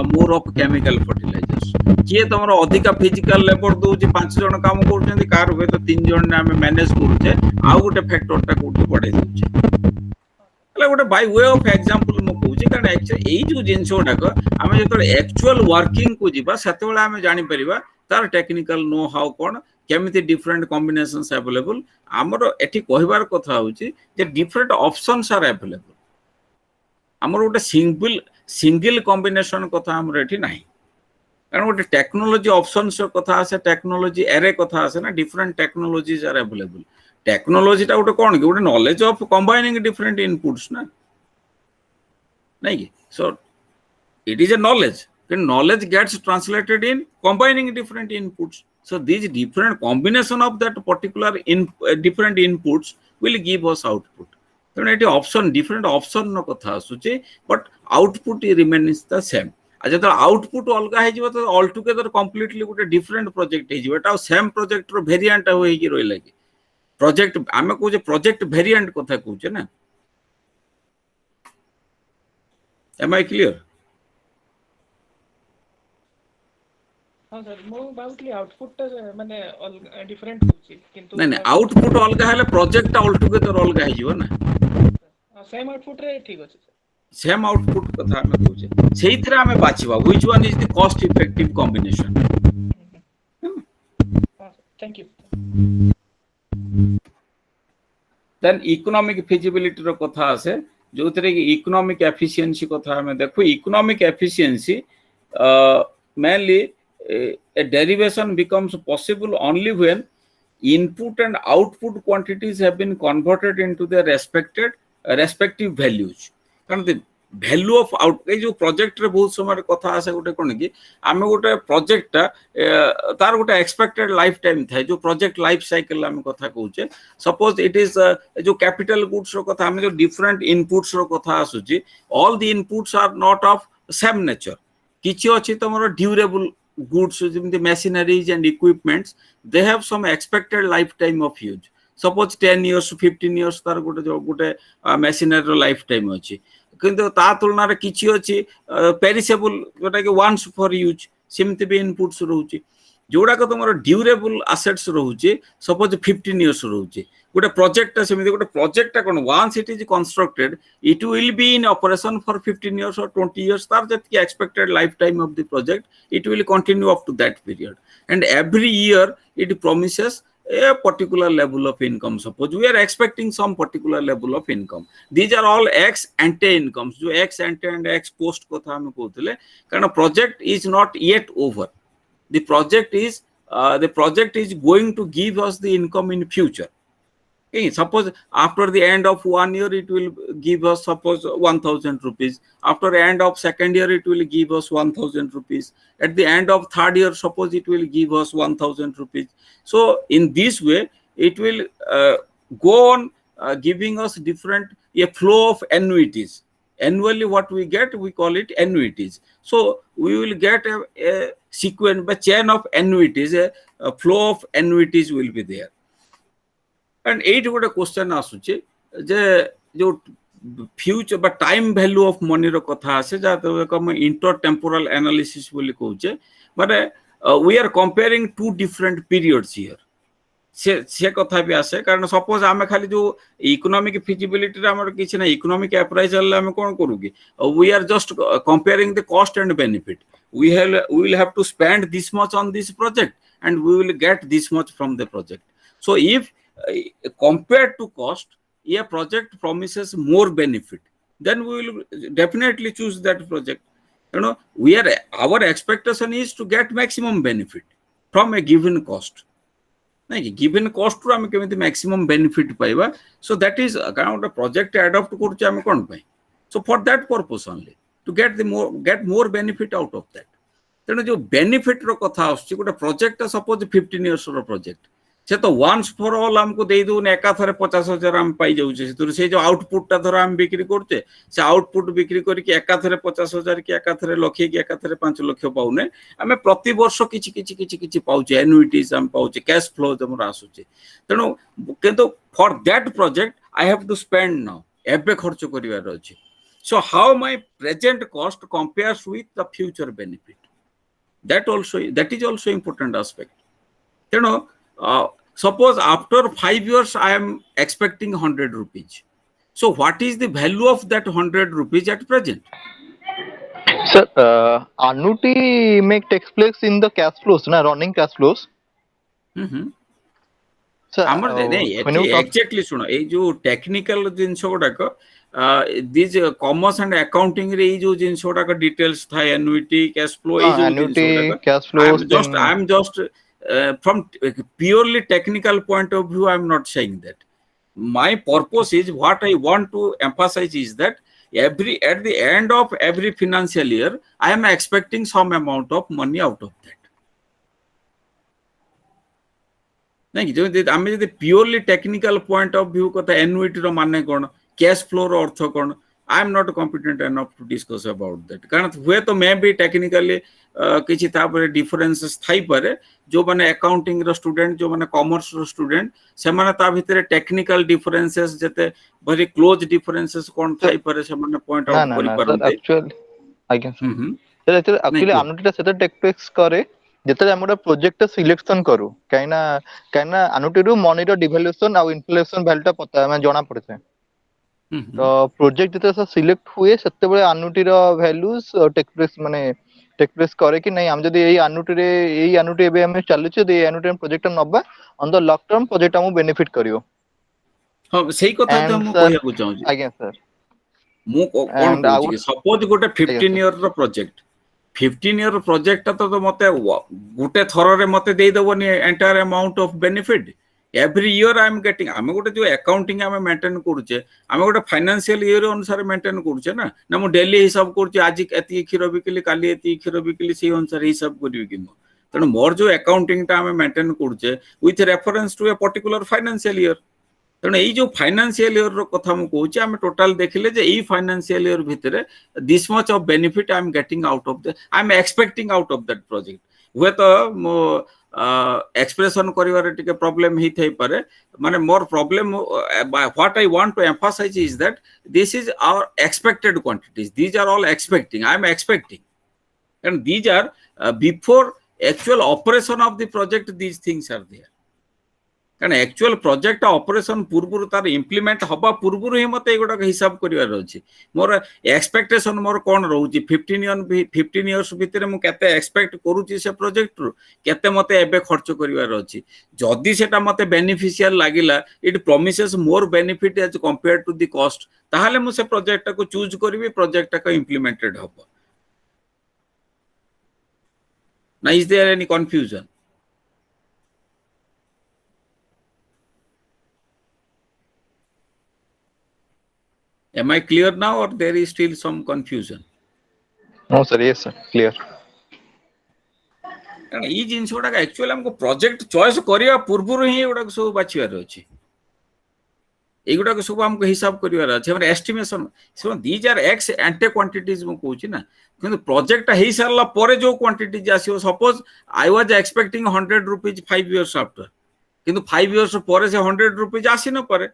more of chemical fertilizers किए तमरो अधिका फिजिकल लेबर दोची 5 जण काम करछन्ती कार होय तो 3 जण ने हम मैनेज करूचे आ गोटे फैक्टर टा कोठी बढ़े दोचे हला गोटे बाय वे ऑफ एग्जांपल म कहूची कारण एक्चुअली एई जो जिंसोटा को हम जेतोले एक्चुअल वर्किंग को जीवा सेतेबेला हम जानि परिबा तार टेक्निकल नो हाउ कोन केमिति डिफरेंट कॉम्बिनेशंस अवेलेबल हमरो एठी कहिबार कथा होची जे डिफरेंट ऑप्शंस आर अवेलेबल हमरो गोटे सिंगल कॉम्बिनेशन कथा हमरो एठी नाही कारण गोटे टेक्नोलॉजी ऑप्शंस कथा आसे टेक्नोलॉजी एरे कथा आसे ना different technologies are available technology टा गोटे कोन कि गोटे knowledge of combining different inputs ना नहीं कि so it is a knowledge knowledge gets translated in combining different inputs so these different combination of that particular different inputs will give us output then it option different option no katha asuche but output remains the same aja to output alga he jibo to all together completely gote different project he jibo ta same project ro variant ho hi roila ki project ame ko je project variant katha कहूचे ना am I clear हां sir मो बाउटली output माने different होची किंतु नहीं नहीं output अलगा हेले प्रोजेक्ट ऑल टुगेदर अलगा हे जिवो ना सेम आउटपुट रे ठीक अछि सेम आउटपुट कथा आम कहे से आम बाछवा which one is the cost effective combination. Thank you. Then economic feasibility रो कथा आसे जो थरे कि इकोनॉमिक एफिशिएंसी कथा हमें देखो. Economic efficiency mainly a derivation becomes possible only when input and output quantities have been converted into their respective values. कारण the value of out ए जो प्रोजेक्ट रे बहुत समय कथा आसे गोटे कोन कि आमे गोटे प्रोजेक्ट तार गोटे एक्सपेक्टेड लाइफ टाइम थाए जो प्रोजेक्ट लाइफ साइकिल आमे कथा कहूचे. सपोज इट इज जो कैपिटल गुड्स रो कथा आमे जो डिफरेंट इनपुट्स रो कथा आसुची. All the inputs are not of same nature. किछि अछि तमरो durable goods the machineries and equipments, they have some expected lifetime of use. Suppose 10 years 15 years तार गोटे machinery lifetime अछि किंतु ता तुलना रे किछि अछि perishable जोटा कि once for use सिमति भी inputs रहउछि. जोड़ा को तुमरो ड्यूरेबल एसेट्स रहउछि सपोज 15 इयर्स रहउछि. गोटे प्रोजेक्ट सेमिति गोटे project cone once it is constructed it will be in operation for 15 years और 20 इयर्स. तार जति expected life time of the project it will continue up to that period, and every year it promises a particular level of income. Suppose we are expecting some particular level of income. These are all ex ante incomes. जो ex ante and ex post कथा हम कहते कारण project is not yet over. The project is going to give us the income in future. Okay, suppose after the end of 1 year it will give us suppose 1000 rupees. After end of second year it will give us 1000 rupees. At the end of third year suppose it will give us 1000 rupees. So in this way it will go on giving us different a flow of annuities. Annually what we get we call it annuities. So we will get a sequence by chain of annuities. A flow of annuities will be there. And एट गोटे question आसुचे जे जो future बा time value of money रो कथा आसे जा हम इंटर टेम्पोरल एनालिसिस बोली कहूचे. माने we are comparing two different periods here से कथा भी आसे. कारण सपोज आमे खाली जो इकोनॉमिक फिजिबिलिटी रे हमर किछ ना इकोनॉमिक अप्राइजल आमे कोन करू कि we are just comparing the cost and benefit. we will have to spend this much on this project and we will get this much from the project. So if compared to cost, a project promises more benefit, then we will definitely choose that project. Our expectation is to get maximum benefit from a given cost. Given cost to we maximum benefit paiba. So that is kind of project adopt korche ame kon pai. So for that purpose only, to get more benefit out of that. Then jo benefit ro katha aschi gote project suppose 15 years ro project. से तो ones for all हमको दे दो एका थरे 50,000 हम पाई जाउछे. से जो output टा धर हम बिक्री करते से आउटपुट बिक्री करके एका थरे 50,000 कि एका थरे लक्ष कि एका थरे 5 लाख पाउने आमे प्रति वर्ष किछि पाउछे. एनुइटीज हम पाउछे, कैश फ्लो हमर आसुछे. तेनो किंतु for that project I have to spend now एबे खर्च करिवार अछि. So how my present cost compares with the future benefit, that is also important aspect. तेनो suppose after 5 years I am expecting 100 rupees. So what is the value of that 100 rupees at present? Sir, annuity takes place in the cash flows, na running cash flows. Sir, exactly सुनो ए जो technical things गुडाक this commerce and accounting रे जो things गुडाक details था annuity cash flow ए जो annuity cash flows. I am just from purely technical point of view, I am not saying that. My purpose is what I want to emphasize is that at the end of every financial year, I am expecting some amount of money out of that. आम purely technical point of view कथा annuity रो माने कोन, cash flow रो अर्थ कोन, I am not competent enough to discuss about that. कारण हुए तो मैं भी टेक्निकली किछि तापर डिफरेंसेस थाई पारे. जो माने अकाउंटिंग रो स्टूडेंट, जो माने कॉमर्स रो स्टूडेंट, से माने ता भितरे टेक्निकल डिफरेंसेस जते वेरी क्लोज डिफरेंसेस कोन थाई पारे से माने पॉइंट आउट करि पारते. एक्चुअली आज्ञा सर एक्चुअली अनुटीटा सेटा टेक्निक्स करे जेते हम गोटे प्रोजेक्ट सिलेक्शन करू काइना अनुटी रु मनी रो डिवैल्यूएशन आ इन्फ्लेशन वैल्यू टा पता मैं जणा पड़थे. तो प्रोजेक्ट जते सिलेक्ट हुए सेते बेले एन्युटी रो वैल्यूज टेक प्लेस माने टेक प्लेस करे कि नहीं हम जदी एई एन्युटी एबे हम चालु छ दे एन्युटी प्रोजेक्ट नबा on the long term project हम बेनिफिट करियो हाँ सेही कथा तो एंड हम सर कहया को चाहूची आज्ञा सर मु कोन एंड कहूची आउट कि सपोज गोटे आज्ञा 15 सर इयर रो प्रोजेक्ट 15 इयर प्रोजेक्ट तो मते गोटे थर रे मते दे दबनी entire amount of benefit every year I am getting आम गोटे जो अकाउंटिंग आम मेंटेन करूचे आम गोटे फाइनेंशियल ईयर अनुसार मेंटेन करूचे ना मु डेली हिसाब करूचे आज एति क्षीर बिकली काली एति क्षीर बिकली से अनुसार हिसाब करी कि तेणु मोर जो अकाउंटिंग टा आम मेंटेन करूचे with reference to a particular financial year तेणु यही जो फाइनेंशियल ईयर रो कथा मु कहूची आम टोटल देखिले जे ई फाइनेंशियल ईयर भितरे this much of benefit I am getting out of the I am expecting out of that project हुए तो मो एक्सप्रेशन करिवार टिके प्रॉब्लम ही थई पारे माने मोर problem what I want to emphasise is that this is our expected quantities these are all expecting I am expecting and these are before actual operation of the project these things are there कारण actual project operation पूर्व तार implement हवा पूर्व ही मत एगुड़ा हिसाब करिवार अछि मोर expectation मोर कोन रहउछि 15 years भितर मु केते एक्सपेक्ट करूछि से प्रोजेक्ट रु केते मते एबे खर्च करिवार अछि जदी सेटा मते बेनिफिशियल लागिला it promises more benefit as compared to the cost ताहाले मु से प्रोजेक्ट को चूज करबी प्रोजेक्ट को इम्प्लीमेंटेड हबो ना is there any confusion Am I clear now or there is still some confusion? No sir, yes sir, clear. कारण ई जिंस गुडा actually हमको प्रोजेक्ट चॉइस करिया पूर्व ही गुडा सब बाछिवार अछि एगुडा सब हमको हिसाब करिवार अछि हमर estimation so these are ex ante quantities मु कहूची ना किंतु प्रोजेक्ट हेई सरला परे जो क्वांटिटीज आसीओ suppose I was expecting 100 rupees 5 years after किंतु 5 इयर्स परे से 100 रुपीस आसी न परे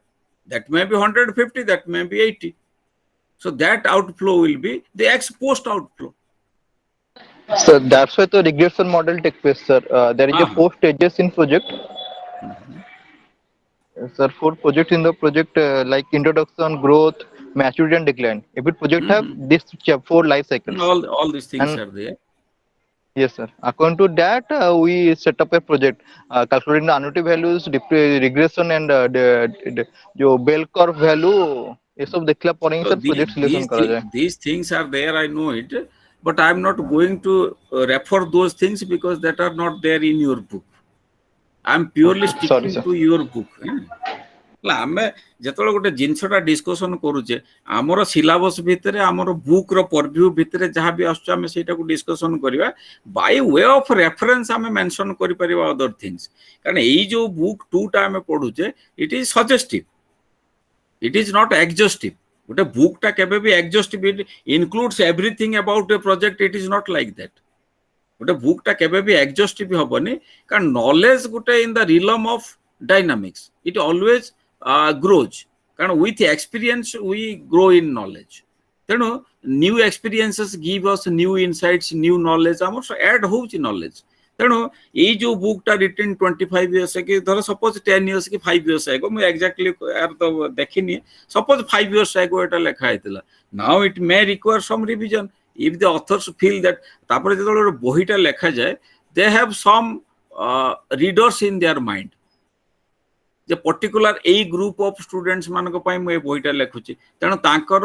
that may be 150 that may be 80 so that outflow will be the ex post outflow So that's why the regression model takes place sir. There is a 4 stages in project sir. 4 projects in the project like introduction, growth, maturity and decline. Every project have this 4 life cycles all these things and are there yes sir, according to that we set up a project calculating the annuity values, regression and जो bell curve value ये सब देखला पर ही so sir project selection करा जाए these things are there I know it but I am not going to refer those things because that are not there in your book I am purely Sorry, sticking sir. to your book आमे जेतले गोटे जिनसटा discussion करूचे आमर syllabus भितरे आमर book रो purview भितरे जहां भी आछो आमे सेटा को डिस्कशन करबा बाय वे ऑफ रेफरेंस आमे मेंशन करि परिबा अदर थिंग्स कारण एई जो बुक 2 टा आमे पढुचे it is suggestive it is not exhaustive गोटे बुक टा केबे भी exhaustive it includes everything about a project it is not like that गोटे बुक टा केबे भी एग्जॉस्टिव होबनी कारण नॉलेज गोटे in the realm of dynamics it always grows कारण with experience we grow in knowledge तेणु new experiences give us new insights new knowledge हमर add होउची knowledge तेणु ये जो बुक टा रिटन 25 इयर्स के धर सपोज 10 इयर्स की 5 इयर्स आगो मैं एक्जेक्टली यार तो देखिनी सपोज 5 इयर्स आगो एटा लेखा हेतला now it may require some revision if the authors feel that तापर जेतले बहिटा लेखा जाय they have some readers in their mind जे particular a group of students मानक पई मैं बोइटा लेखुची तेणु तांकर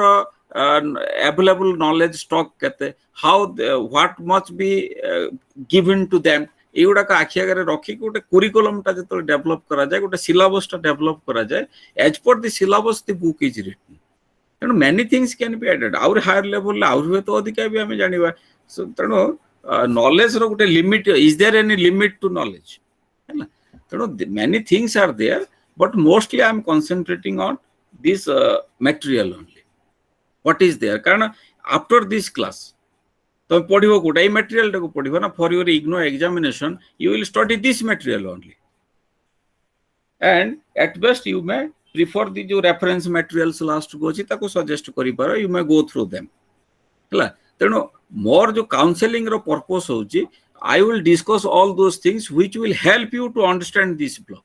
अवेलेबल नॉलेज स्टॉक केते how what much be given to them एगुडा का आखि आगे रखी गोटे कुरिकुलम टा जतो डेवलप करा जाय गोटे सिलेबस टा डेवलप करा जाय as per the syllabus the book is written तेणु many things can be added or higher level or तो अधिका भी हमें जानिबा तेणु नॉलेज रो गोटे limit is there any limit to knowledge हैला तेणु many things are there but mostly I am concentrating on this material only what is there कारण after this class तो पढ़िबो कोटा ए material टाको पढ़िबो ना for your igno examination you will study this material only and at best you may prefer the जो reference materials last को अछि ताको suggest करि पारो you may go through them हला तेणु मोर जो काउंसलिंग रो पर्पस होची I will discuss all those things which will help you to understand this block.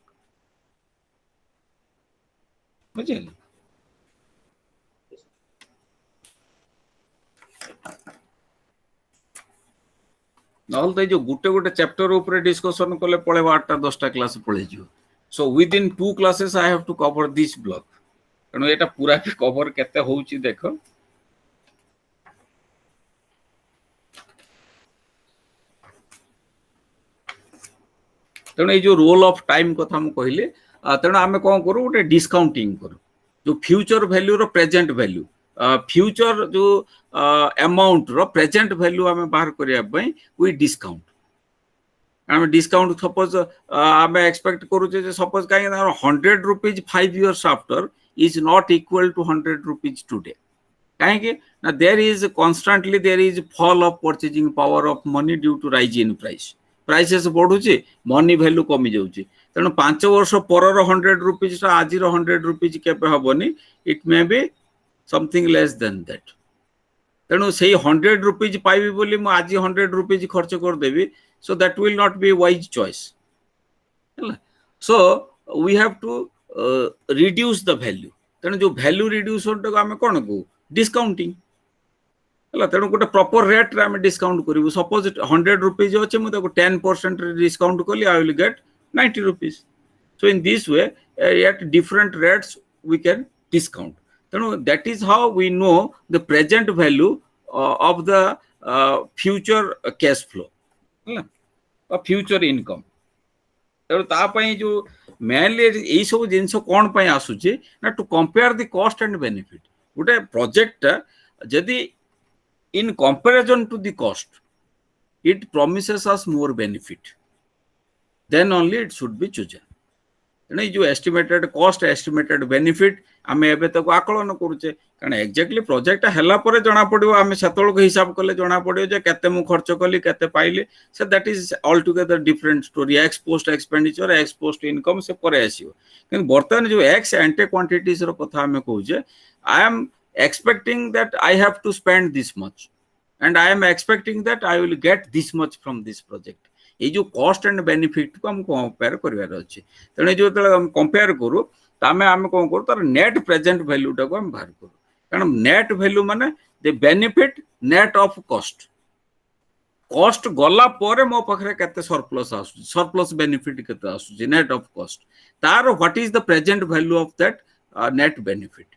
नहले तो जो गुटे गुटे चैप्टर ऊपर डिस्कशन कले पळेबा 8टा 10टा क्लास पळै जिवो so within 2 classes I have to cover this block तेणु एटा पूरा भी कवर केते होउची देखो तेणु ये जो रोल ऑफ टाइम कथा हम कहले तेणु आमे कोन करू गोटे डिस्काउंटिंग करू जो फ्यूचर वैल्यू रो प्रेजेंट वैल्यू फ्यूचर जो अमाउंट रो प्रेजेंट वैल्यू आमे बाहर करिया पई वी डिस्काउंट आम डिस्काउंट सपोज आम एक्सपेक्ट करूचे सपोज कहीं 100 rupees 5 years after is not equal to 100 rupees today कहीं ना there is constantly there is fall of purchasing power of money due to rise in price prices बढ़ुचे money value कमी जाऊँगी तेणु 5 वर्ष पर 100 रुपीज आज 100 रुपीज केबे हबनी it may be something less than that तेणु से 100 रुपीज पाइबी बोली मु आज 100 रुपीज खर्च करदेवी so that will not be a wise choice so we have to reduce the value तेणु जो value reduction को आम कौन कहू डिस्काउंटिंग तेणु गोटे प्रॉपर रेट रे आम डिस्काउंट करूँ सपोज 100 रुपीज अच्छे मुझे 10% डिस्काउंट कली आई will gate 90 rupees so in this way at different rates we can discount तेणु that is how we know the present value of the future cash flow future income तेणु जो mainly यही सब जिन कौन आसूचे ना to compare the cost and benefit गोटे प्रोजेक्ट जदि in comparison to the cost it promises us more benefit then only it should be chosen तेणु जो एस्टिमेटेड कॉस्ट एस्टिमेटेड बेनिफिट आम एबे तक आकलन करुचे कारण एक्जाक्टली प्रोजेक्ट हैला परे जना पड़ो आम सेतलक हिसाब कले जना पड़ो जे केते मु खर्च कली केते पाइले say that is all together different story x post expenditure x post income से परे आसीयो किंतु बर्तमान जो एक्स एंटे क्वांटिटीज रो कथा हम कहूजे I am expecting that I have to spend this much and I am expecting that I will get this much from this project ये जो कॉस्ट एंड बेनिफिट को हम कंपेयर करिवार अछि तेणु जो हम कंपेयर करू तामे आम कौन करू तार नेट प्रेजेंट वैल्यू टाको हम बाहर करू कारण नेट वैल्यू माने the benefit net of cost cost गला परे मो पाखरे केते सरप्लस आसु सरप्लस बेनिफिट केते आसु नेट ऑफ कॉस्ट तार what is the present value of that net benefit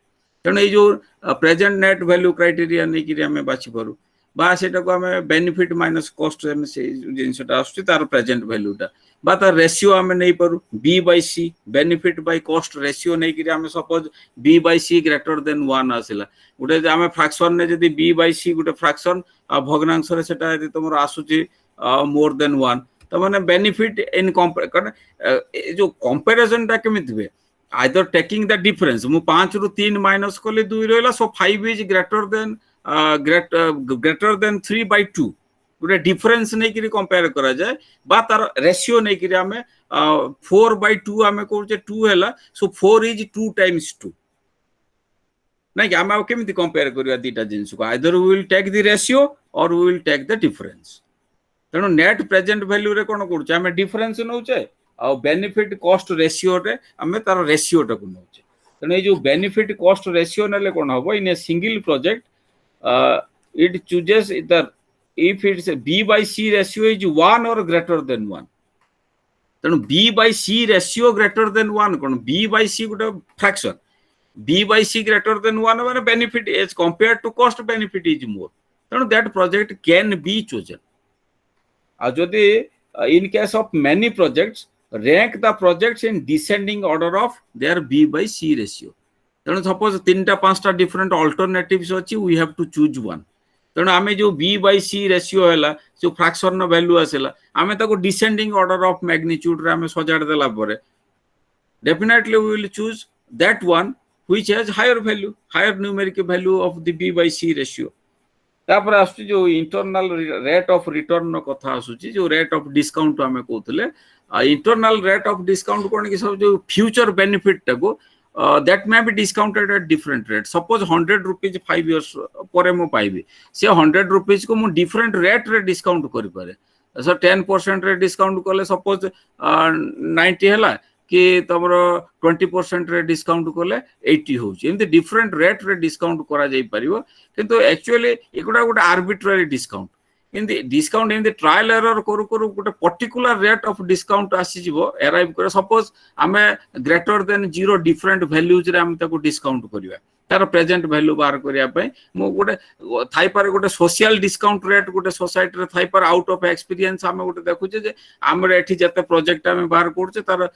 तेणु ये जो प्रेजेंट नेट वैल्यू क्राइटेरिया नहीं कि हमें बाछि करू बा सेटा को हमें बेनिफिट माइनस कॉस्ट से जिनसटा आसुची तार प्रेजेंट वैल्यूटा बा तार रेशियो हमें नहीं पारू B by C benefit by cost ratio नहीं कि हमें suppose B by C greater than 1 आसिला गोटे आम फ्रैक्शन ने जदी बी बाय सी गोटे फ्रैक्शन भग्नांश रे सेटा यदि तुमर आसुची मोर देन 1 तो माने बेनिफिट इन जो कंपैरिजन टा केमिति हुए आइदर टेकिंग द डिफरेंस मु 5 रु 3 माइनस कले 2 रहला सो 5 is greater than greater than 3 by 2 गोटे डिफरेंस नहीं कि कंपेयर करा जाए बा तार रेशियो नहीं कि हमें 4 by 2 हमें कहूचे 2 हैला सो 4 इज 2 times 2 नहीं कि हम केमिति कंपेयर करिया दीटा जिंस को either we will take the ratio or we will take the difference तेणु नेट प्रेजेंट वैल्यू रे कोन करूचे हमें डिफरेंस नउचे आ बेनिफिट कॉस्ट रेशियो रे हमें तार रेशियो टाको नउचे तेणु ये जो बेनिफिट कॉस्ट रेशियो नेले कोन हबो in a single project it chooses either if it's a B by C ratio is 1 or greater than 1 then B by C ratio greater than 1 kon B by C gote fraction B by C greater than 1 when benefit as compared to cost benefit is more then that project can be chosen jodi in case of many projects rank the projects in descending order of their B by C ratio तेणु suppose 3टा 5टा different alternatives अछि we have to choose one तेणु आमे जो B by C ratio हैला जो fraction no value आसेला आमे ताको डिसेंडिंग ऑर्डर ऑफ मैग्नीट्यूड रे आमे सजाड़ देला परे definitely we will choose that one which has higher value higher numeric value of the B by C ratio तापर आसु जो इंटरनल रेट ऑफ रिटर्न नो कथा आसुची जो रेट ऑफ डिस्काउंट आमे कहतले इंटरनल रेट ऑफ डिस्काउंट कोन कि सब जो फ्यूचर बेनिफिट टाको that may be discounted at different rates suppose 100 rupees 5 years pore mo paibi se 100 rupees ko mo different rate रे discount kari pare so 10% रे discount kole suppose 90 hela कि तमरो 20% रे discount कले 80 होची एमते डिफरेंट रेट रे discount करा जाई परिबो किंतु एक्चुअली एकोडा गोटे arbitrary discount in the discount in the trial error करू करू गोटे particular rate of discount आसी जीवो arrive करे suppose आमे greater than 0 different values रे आमे ताको discount करिवा तार प्रेजेंट वैल्यू बाहर करिया पय मो गोटे थाई पारे गोटे सोशल डिस्काउंट रेट गोटे सोसाइटी रे थाई पारे आउट ऑफ एक्सपीरियंस आमे गोटे देखुचे जे हमरे एठी जते प्रोजेक्ट आमे बाहर करछे तार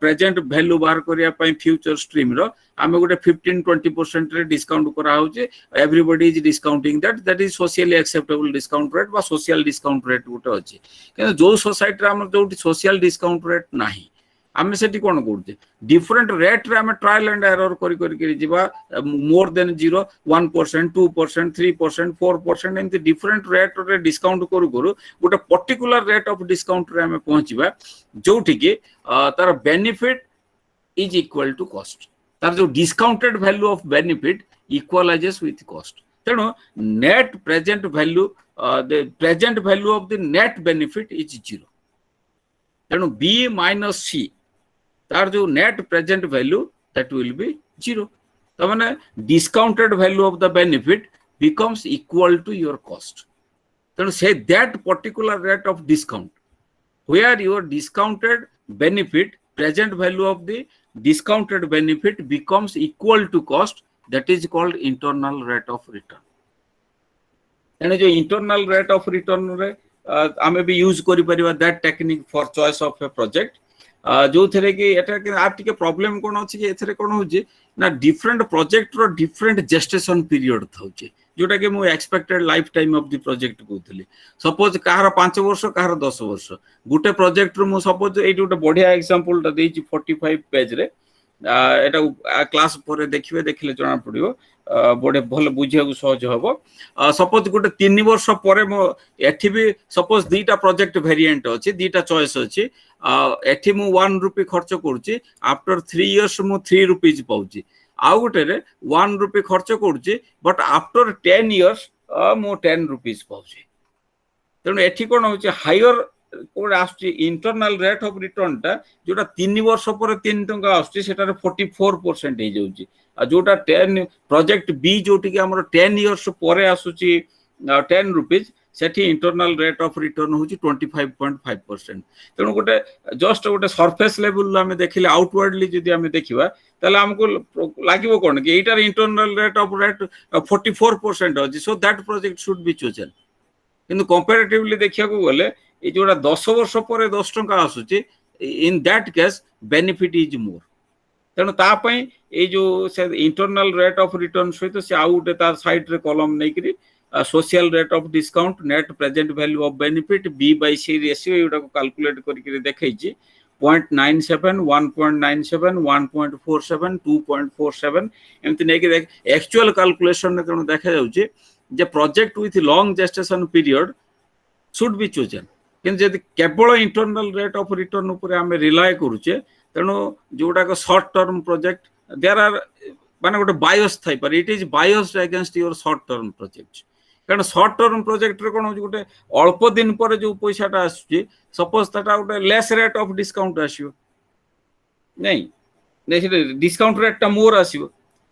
प्रेजेंट वैल्यू बाहर करिया पय फ्यूचर स्ट्रीम रो आमे गोटे 15-20% रे डिस्काउंट करा होचे everybody is discounting that is socially acceptable discount rate बा सोशल डिस्काउंट रेट गोटे अछि कि जो सोसाइटी रे हमर जो सोशल डिस्काउंट रेट नाही आमे सेठी कोन करछे डिफरेंट रेट रे आमे ट्रायल एंड एरर करी जिबा more than 0 1% 2% 3% 4% and different rate रे डिस्काउंट करू करू गोटे पर्टिकुलर रेट ऑफ डिस्काउंट रे आमे पहुंचीबा जोठी के तार benefit is equal to cost तार जो discounted value of benefit equalizes with cost तेणु net present value the present value of the net benefit is 0 तेणु बी माइनस सी तार जो net present value that will be 0 तो माने discounted value of the benefit becomes equal to your cost then say that particular rate of discount where your discounted benefit present value of the discounted benefit becomes equal to cost that is called internal rate of return then जो internal rate of return रे आमे भी use करि परिबा that technique for choice of a project जो थरे कि एटा कि आप टिके प्रॉब्लम कोन अछि कि एथरे कोन होजे ना डिफरेंट प्रोजेक्ट रो डिफरेंट जेस्टेशन पीरियड थाउचे जोटा कि मु expected life time of the project कहतली सपोज कहार 5 वर्ष कहार 10 वर्ष गुटे प्रोजेक्ट रो मु सपोज एटी गुटे बढ़िया एग्जांपल ता देछि 45 पेज रे एटा क्लास पर देखिबे देखिले जणा पड़िबो बड़े भल बुझिया को सहज हबो सपोज गुटे 3 वर्ष परे मो एठी भी सपोज दीटा प्रोजेक्ट वेरिएंट अछि दीटा चॉइस अछि एठी मु 1 रुपी खर्च करूची आफ्टर 3 इयर्स मु 3 रुपीज पाउची आ गुटे रे 1 रुपी खर्च करूची बट आफ्टर 10 इयर्स मु 10 रुपीज पाउची तेणु एठी कोन होची हायर कोड आस्ती इंटरनल रेट ऑफ रिटर्न टा जोटा 3 वर्ष पर 3 टंका आस्ती सेटा रे 44% हे जाउची आ जोटा 10 प्रोजेक्ट बी जोटी के हमर 10 इयर्स परे आसुची 10 rupees Sethi internal rate of return होची 25.5% तेणु गोटे जस्ट गोटे सरफेस लेवल हमें देखिले आउटवर्डली जदी हमें देखिबा तले हमको लागिवो कोन कि एटार इंटरनल रेट ऑफ रेट 44% होची so that project should be chosen किंतु कंपैरेटिवली देखिया को गले ए जोड़ा 10 वर्ष पर 10 टंका आसुची in that case benefit is more तेणु ता पई ए जो से इंटरनल रेट ऑफ रिटर्न सहित से आउट तार साइड रे कॉलम नै करी social rate of discount net present value of benefit B by C ratio एटा को कैलकुलेट करी देखै छी 0.97 1.97 1.47 2.47 एमति नै कि एक्चुअल कैलकुलेशन ने तेणु देखा जाउ छी जे project with long gestation period should be chosen किन जदि केवल इंटरनल रेट ऑफ रिटर्न ऊपर हमें रिलाय करूचे तेणु जोटा को short term project there are माने गोटे बायस थाई पर it is biased against your short term project कारण शॉर्ट टर्म प्रोजेक्ट रे कोन हो गोटे अल्प दिन पर जो पैसाटा आसुची सपोज ताटा गोटे लेस रेट ऑफ डिस्काउंट आसीबो नहीं नै डिस्काउंट रेट ता मोर आसीबो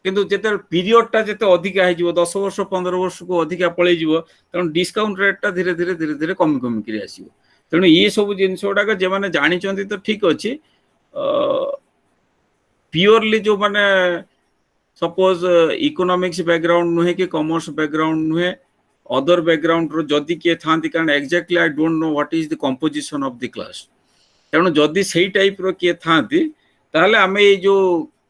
किंतु जेते पीरियड ता जेते अधिक आइ जीवो 10 वर्ष 15 वर्ष को अधिक पळै जीवो तण डिस्काउंट रेट ता धीरे धीरे कमी कमी करी आसीबो तेणु ये सब जिनसोडा के जे माने जानि चंती तो ठीक अछि प्योरली जो माने सपोज इकोनॉमिक्स बैकग्राउंड नुहे कि कॉमर्स बैकग्राउंड नुहे अदर बैकग्राउंड रो जदी के थांती कारण exactly I don't know what is the composition of the class तेणु जदी सेही टाइप रो के थांती ताहले हमें ये जो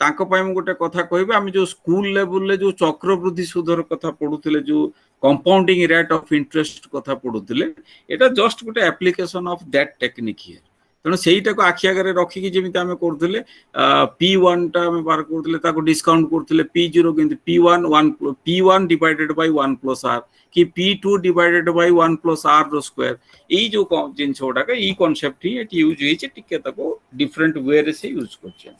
तांको पय हम गोटे कथा कहबे हम जो स्कूल लेवल ले जो चक्रवृद्धि सुधर कथा पढुथिले जो कंपाउंडिंग रेट ऑफ इंटरेस्ट कथा पढुथिले एटा जस्ट गोटे application of that technique here तेणु सेहीटा को आखि आगे रखी कि जेमिति आमे करथिले P1 टा आमे बार करथिले ताको डिस्काउंट करथिले P0 किंतु P1 divided by 1 plus r कि P2 divided by 1 plus r रो स्क्वायर ई जो जिनसोडा का ई कांसेप्ट ही एटी यूज होई छै टिके ताको डिफरेंट वे रे से यूज करछे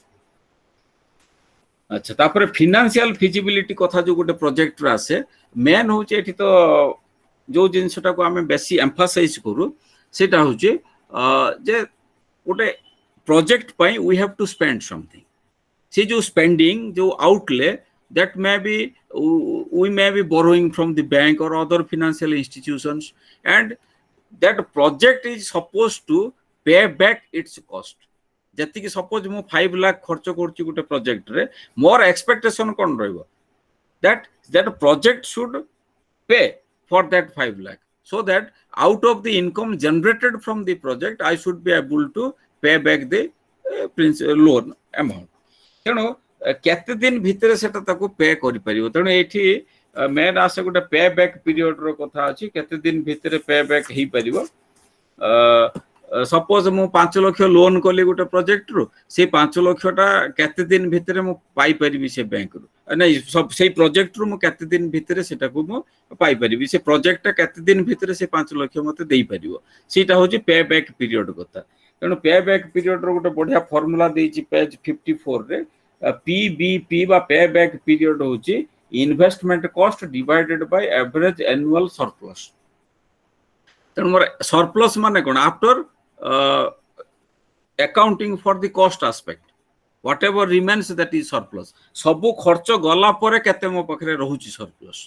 अच्छा तापर फाइनेंशियल फिजिबिलिटी कथा जो गोटे प्रोजेक्ट रा आसे मेन होचे एठी तो जो जिनसटा को हमें बेसी एम्फासाइज करू सेटा होचे जे गोटे प्रोजेक्ट पई we have to spend something से जो स्पेंडिंग जो outlay that may be we may be borrowing from the bank or other financial institutions, and that project is supposed to pay back its cost. ଯେତିକି suppose ମୁଁ 5 lakh ଖର୍ଚ୍ଚ କରୁଛି ଗୋଟେ project ରେ, ମୋର expectation କ'ଣ ରହିବ, that project should pay for that 5 lakh, so that out of the income generated from the project I should be able to pay back the loan amount. ତେଣୁ କେତେ ଦିନ ଭିତରେ ସେଟା ତାକୁ ପେ କରିପାରିବ, ତେଣୁ ଏଇଠି ମେନ୍ ଆସେ ଗୋଟେ ପେ ବ୍ୟାକ୍ ପିରିୟଡର କଥା ଅଛି, କେତେ ଦିନ ଭିତରେ ପେ ବ୍ୟାକ୍ ହେଇପାରିବ। ସପୋଜ ମୁଁ 5 ଲକ୍ଷ ଲୋନ୍ କଲି ଗୋଟେ ପ୍ରୋଜେକ୍ଟରୁ, ସେଇ 5 ଲକ୍ଷଟା କେତେ ଦିନ ଭିତରେ ମୁଁ ପାଇପାରିବି ସେ ବ୍ୟାଙ୍କରୁ, ନାଇଁ ସେଇ ପ୍ରୋଜେକ୍ଟରୁ ମୁଁ କେତେ ଦିନ ଭିତରେ ସେଟାକୁ ମୁଁ ପାଇପାରିବି, ସେ ପ୍ରୋଜେକ୍ଟଟା କେତେ ଦିନ ଭିତରେ ସେ 5 ଲକ୍ଷ ମତେ ଦେଇପାରିବ, ସେଇଟା ହଉଛି ପେ ବ୍ୟାକ୍ ପିରିୟଡ କଥା। ତେଣୁ ପେ ବ୍ୟାକ୍ ପିରିୟଡର ଗୋଟେ ବଢିଆ ଫର୍ମୁଲା ଦେଇଛି ପେଜ 54 ରେ, PBP ବା ପେ ବ୍ୟାକ୍ ପିରିୟଡ ହଉଛି ଇନଭେଷ୍ଟମେଣ୍ଟ କଷ୍ଟ divided by average annual surplus. ତେଣୁ ମୋର ସରପ୍ଲସ୍ ମାନେ କ'ଣ, after accounting for the cost aspect, whatever remains that is surplus, ସବୁ ଖର୍ଚ୍ଚ ଗଲା ପରେ କେତେ ମୋ ପାଖରେ ରହୁଛି ସରପ୍ଲସ୍।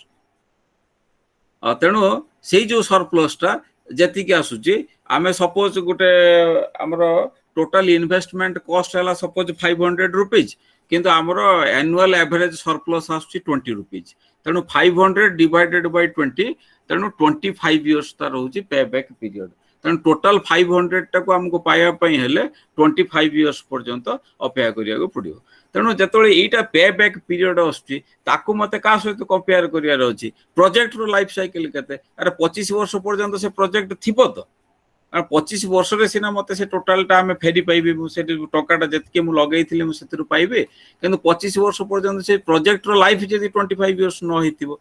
ତେଣୁ ସେଇ ଯୋଉ ସରପ୍ଲସ୍ ଟା ଯେତିକି ଆସୁଛି, ଆମେ ସପୋଜ ଗୋଟେ ଆମର ଟୋଟାଲ ଇନଭେଷ୍ଟମେଣ୍ଟ କଷ୍ଟ ହେଲା ସପୋଜ 500 rupees, କିନ୍ତୁ ଆମର ଆନୁଆଲ ଆଭରେଜ ସରପ୍ଲସ୍ ଆସୁଛି 20 rupees, ତେଣୁ 500 ଡିଭାଇଡେଡ୍ ବାଇ 20, ତେଣୁ 25 years ତା ରହୁଛି ପେ ବ୍ୟାକ୍ ପିରିୟଡ। ତେଣୁ ଟୋଟାଲ 500 ଟାକୁ ଆମକୁ ପାଇବା ପାଇଁ ହେଲେ 25 years ପର୍ଯ୍ୟନ୍ତ ଅପେକ୍ଷା କରିବାକୁ ପଡିବ। ତେଣୁ ଯେତେବେଳେ ଏଇଟା ପେ ବ୍ୟାକ୍ ପିରିୟଡ ଆସୁଛି, ତାକୁ ମତେ କାହା ସହିତ କମ୍ପେୟାର କରିବାର ଅଛି, ପ୍ରୋଜେକ୍ଟର ଲାଇଫ ସାଇକେଲ କେତେ, ଆରେ 25 ବର୍ଷ ପର୍ଯ୍ୟନ୍ତ ସେ ପ୍ରୋଜେକ୍ଟ ଥିବ ତ, 25 ବର୍ଷରେ ସିନା ମତେ ସେ ଟୋଟାଲଟା ଆମେ ଫେରି ପାଇବି, ମୁଁ ସେଠି ଟଙ୍କାଟା ଯେତିକି ମୁଁ ଲଗେଇଥିଲି ମୁଁ ସେଥିରୁ ପାଇବି, କିନ୍ତୁ 25 ବର୍ଷ ପର୍ଯ୍ୟନ୍ତ ସେ ପ୍ରୋଜେକ୍ଟର ଲାଇଫ ଯଦି 25 years ନ ହେଇଥିବ,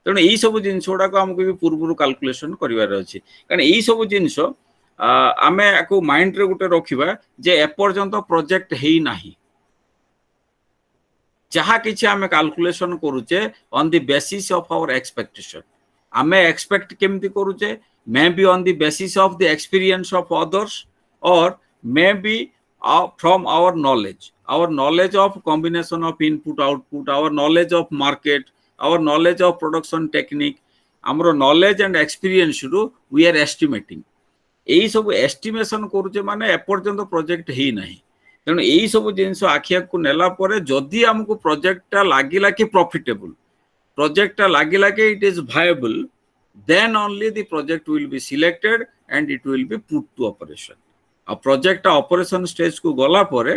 ତେଣୁ ଏଇ ସବୁ ଜିନିଷ ଗୁଡାକ ଆମକୁ ବି ପୂର୍ବରୁ କାଲକୁଲେସନ କରିବାର ଅଛି। କାରଣ ଏଇ ସବୁ ଜିନିଷ ଆମେ ଆକୁ ମାଇଣ୍ଡରେ ଗୋଟେ ରଖିବା ଯେ ଏପର୍ଯ୍ୟନ୍ତ ପ୍ରୋଜେକ୍ଟ ହେଇନାହିଁ, ଯାହା କିଛି ଆମେ କାଲକୁଲେସନ କରୁଛେ on the basis of our expectation, ଆମେ ଏକ୍ସପେକ୍ଟ କେମିତି କରୁଛେ, may be on the basis of the experience of others, or may be from our knowledge of combination of input output, our knowledge of market, our knowledge of production technique, ଆମର knowledge and experience ରୁ we are estimating, ଏଇ ସବୁ estimation କରୁଛେ ମାନେ ଏପର୍ଯ୍ୟନ୍ତ project ହେଇନାହିଁ। ତେଣୁ ଏଇ ସବୁ ଜିନିଷ ଆଖି ଆଗକୁ ନେଲା ପରେ ଯଦି ଆମକୁ ପ୍ରୋଜେକ୍ଟଟା ଲାଗିଲା କି ପ୍ରଫିଟେବୁଲ, ପ୍ରୋଜେକ୍ଟଟା ଲାଗିଲା କି it is viable, then only the project will be selected and it will be put to operation। ଆଉ ପ୍ରୋଜେକ୍ଟଟା ଅପରେସନ ଷ୍ଟେଜକୁ ଗଲା ପରେ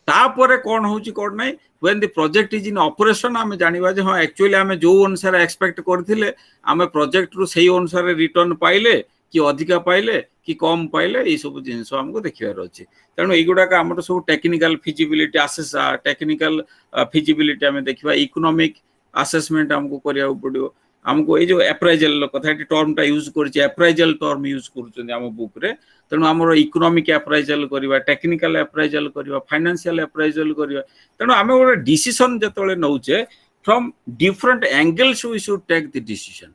ତାପରେ କ'ଣ ହଉଛି କ'ଣ ନାହିଁ, when the project is in operation ଆମେ ଜାଣିବା ଯେ ହଁ ଆକ୍ଚୁଆଲି ଆମେ ଯୋଉ ଅନୁସାରେ ଏକ୍ସପେକ୍ଟ କରିଥିଲେ ଆମେ ପ୍ରୋଜେକ୍ଟରୁ ସେଇ ଅନୁସାରେ ରିଟର୍ନ ପାଇଲେ କି ଅଧିକା ପାଇଲେ କି କମ ପାଇଲେ, ଏଇ ସବୁ ଜିନିଷ ଆମକୁ ଦେଖିବାର ଅଛି। ତେଣୁ ଏଇଗୁଡାକ ଆମର ସବୁ ଟେକ୍ନିକାଲ ଫିଜିବିଲିଟି ଆସେସ୍, ଟେକ୍ନିକାଲ ଫିଜିବିଲିଟି ଆମେ ଦେଖିବା, ଇକୋନୋମିକ ଆସେସମେଣ୍ଟ ଆମକୁ କରିବାକୁ ପଡିବ। ଆମକୁ ଏଇ ଯୋଉ ଆପ୍ରାଇଜାଲ କଥା, ଏଠି ଟର୍ମଟା ୟୁଜ କରିଛି, ଆପ୍ରାଇଜାଲ ଟର୍ମ ୟୁଜ କରୁଛନ୍ତି ଆମ ବୁକରେ, ତେଣୁ ଆମର ଇକୋନୋମିକ ଆପ୍ରାଇଜାଲ କରିବା, ଟେକ୍ନିକାଲ ଆପ୍ରାଇଜାଲ କରିବା, ଫାଇନାନ୍ସିଆଲ ଆପ୍ରାଇଜାଲ କରିବା। ତେଣୁ ଆମେ ଗୋଟେ ଡିସିସନ ଯେତେବେଳେ ନଉଛେ, from different angles we should take the decision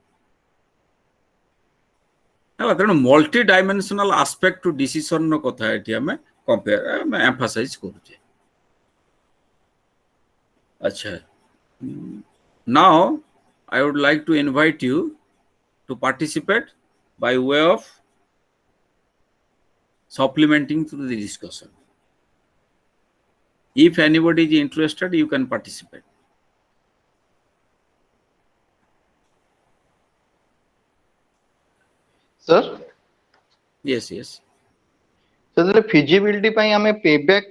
ହେଲା। ତେଣୁ ମଲ୍ଟି ଡାଇମେନସନାଲ ଆସ୍ପେକ୍ଟ ଟୁ ଡିସିସନର କଥା ଏଠି ଆମେ ଏମ୍ଫାସାଇଜ କରୁଛେ। ଆଚ୍ଛା, now I would like to invite you to participate by way of supplementing through the discussion. If anybody is interested, you can participate. Sir? Yes, yes. So feasibility ପାଇଁ ଆମେ payback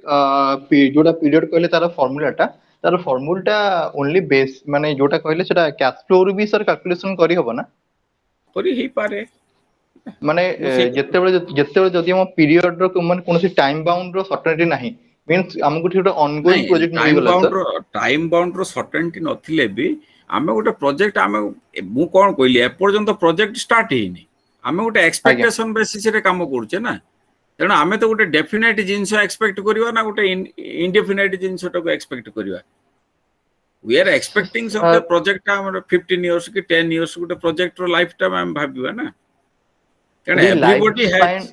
ଯୋଉଟା period କହିଲେ ତାର ଫର୍ମୁଲାଟା only base ମାନେ ଯୋଉଟା କହିଲେ ସେଟା cash flow ରୁ ବି sir calculation କରି ହବ ନା? କରି ହେଇପାରେ, ମାନେ ଯେତେବେଳେ ଯଦି ଆମ ପିରିୟଡ ର ମାନେ କୌଣସି ଟାଇମ ବାଉଣ୍ଡ ର ସର୍ଟେନିଟି ନାହିଁ, ମିନ୍ସ ଆମକୁ ଗୋଟେ ଅନଗୋଇଂ ପ୍ରୋଜେକ୍ଟ ମିଳିଗଲା sir, ଟାଇମ ବାଉଣ୍ଡ ର ସର୍ଟେନିଟି ନଥିଲେ ବି ଆମେ ଗୋଟେ ପ୍ରୋଜେକ୍ଟ ମୁଁ କ'ଣ କହିଲି, ଏପର୍ଯ୍ୟନ୍ତ ପ୍ରୋଜେକ୍ଟ ଷ୍ଟାର୍ଟ ହେଇନି, ଆମେ ଗୋଟେ ଏକ୍ସପେକ୍ଟେସନ ବେସିସରେ କାମ କରୁଛେ ନା। ତେଣୁ ଆମେ ତ ଗୋଟେ ଡେଫିନାଇଟ ଜିନିଷ ଏକ୍ସପେକ୍ଟ କରିବା ନା ଗୋଟେ ଇନଡେଫିନାଇଟ ଜିନିଷଟାକୁ ଏକ୍ସପେକ୍ଟ କରିବା। we are expecting some project ଆମର 15 years କି 10 years ଗୋଟେ ପ୍ରୋଜେକ୍ଟର ଲାଇଫ ଟାଇମ ଆମେ ଭାବିବା ନା, କାରଣ everybody has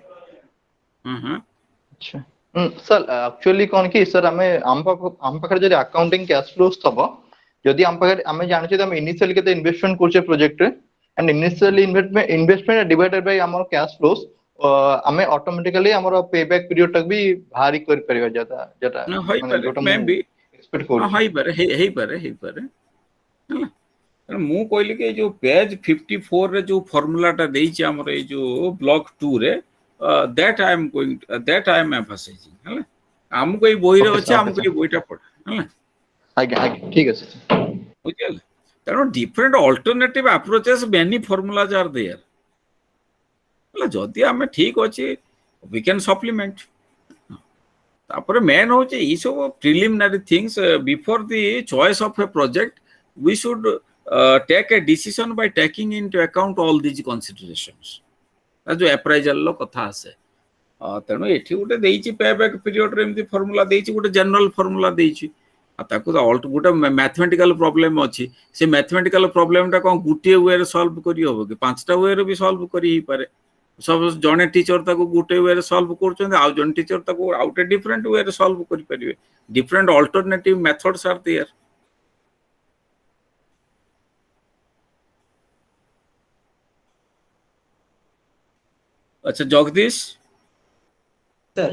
sir actually କ'ଣ କି sir ଆମ ପାଖରେ ଯଦି ଆକାଉଣ୍ଟିଂ କ୍ୟାଶ ଫ୍ଲୋ ଥବ, যদি আমি জানি যে আমি ইনিশিয়ালি কেতে ইনভেস্টমেন্ট করছে প্रोजेक्ट रे and initially investment divided by हमर कैश फ्लोस ଆମେ ଅଟୋମେଟିକାଲି ଆମର ପେ ବ୍ୟାକ୍ ପିରିୟଡ ଟାକୁ ବି ଭାରି କରିପାରିବା ଯେଟା ମାନେ ହେଇପାରେ ଯୋଉଟା ମେ ମୁଁ ବି ଏକ୍ସପେକ୍ଟ କରୁଛି। ହେଇପାରେ ହେଲା। ତେଣୁ ମୁଁ କହିଲି କି ଯୋଉ ପେଜ 54 ରେ ଯୋଉ ଫର୍ମୁଲାଟା ଦେଇଛି ଆମର ଏଇ ଯୋଉ ବ୍ଲକ 2 ରେ that I am emphasizing ହେଲା। ଆମକୁ ଏଇ ବହିରେ ଓକେ ଅଛି, ସାର୍, ଓକେ ଆମକୁ ସାର୍, ଏଇ ବହିଟା ପଢା ହେଲା। ଆଜ୍ଞା ଆଜ୍ଞା ଠିକ ଅଛି। ବୁଝିଗଲେ? ତେଣୁ different alternative approaches, many formulas are there ହେଲା। ଯଦି ଆମେ ଠିକ ଅଛି we can supplement। ତାପରେ ମେନ୍ ହଉଛି ଏଇ ସବୁ preliminary things before the choice of A project we should take a decision by taking into account all these considerations। ଯୋଉ appraisal ର କଥା ଆସେ, ତେଣୁ ଏଠି ଗୋଟେ ଦେଇଛି ପେ ବ୍ୟାକ୍ ପିରିୟଡରେ ଏମିତି ଫର୍ମୁଲା ଦେଇଛି, ଗୋଟେ ଜେନେରାଲ ଫର୍ମୁଲା ଦେଇଛି। ଆଉ ତାକୁ ଗୋଟେ ମ୍ୟାଥମେଟିକାଲ ପ୍ରୋବ୍ଲେମ ଅଛି, ସେ ମ୍ୟାଥମେଟିକାଲ ପ୍ରୋବ୍ଲେମଟା କଣ ଗୋଟିଏ ୱେରେ ସଲ୍ଭ କରି ହବ କି? 5ଟା ୱେରେ ବି ସଲ୍ଭ କରି ହେଇପାରେ। ସବୁ ଜଣେ ଟିଚର ତାକୁ ଗୋଟେ ୱେରେ ସଲ୍ଭ କରୁଛନ୍ତି, ଆଉ ଜଣେ ଟିଚର ତାକୁ ଆଉ ଗୋଟେ ଡିଫରେଣ୍ଟ ୱେରେ ସଲ୍ଭ କରିପାରିବେ। Different alternative methods are there. अच्छा Jagdish, sir.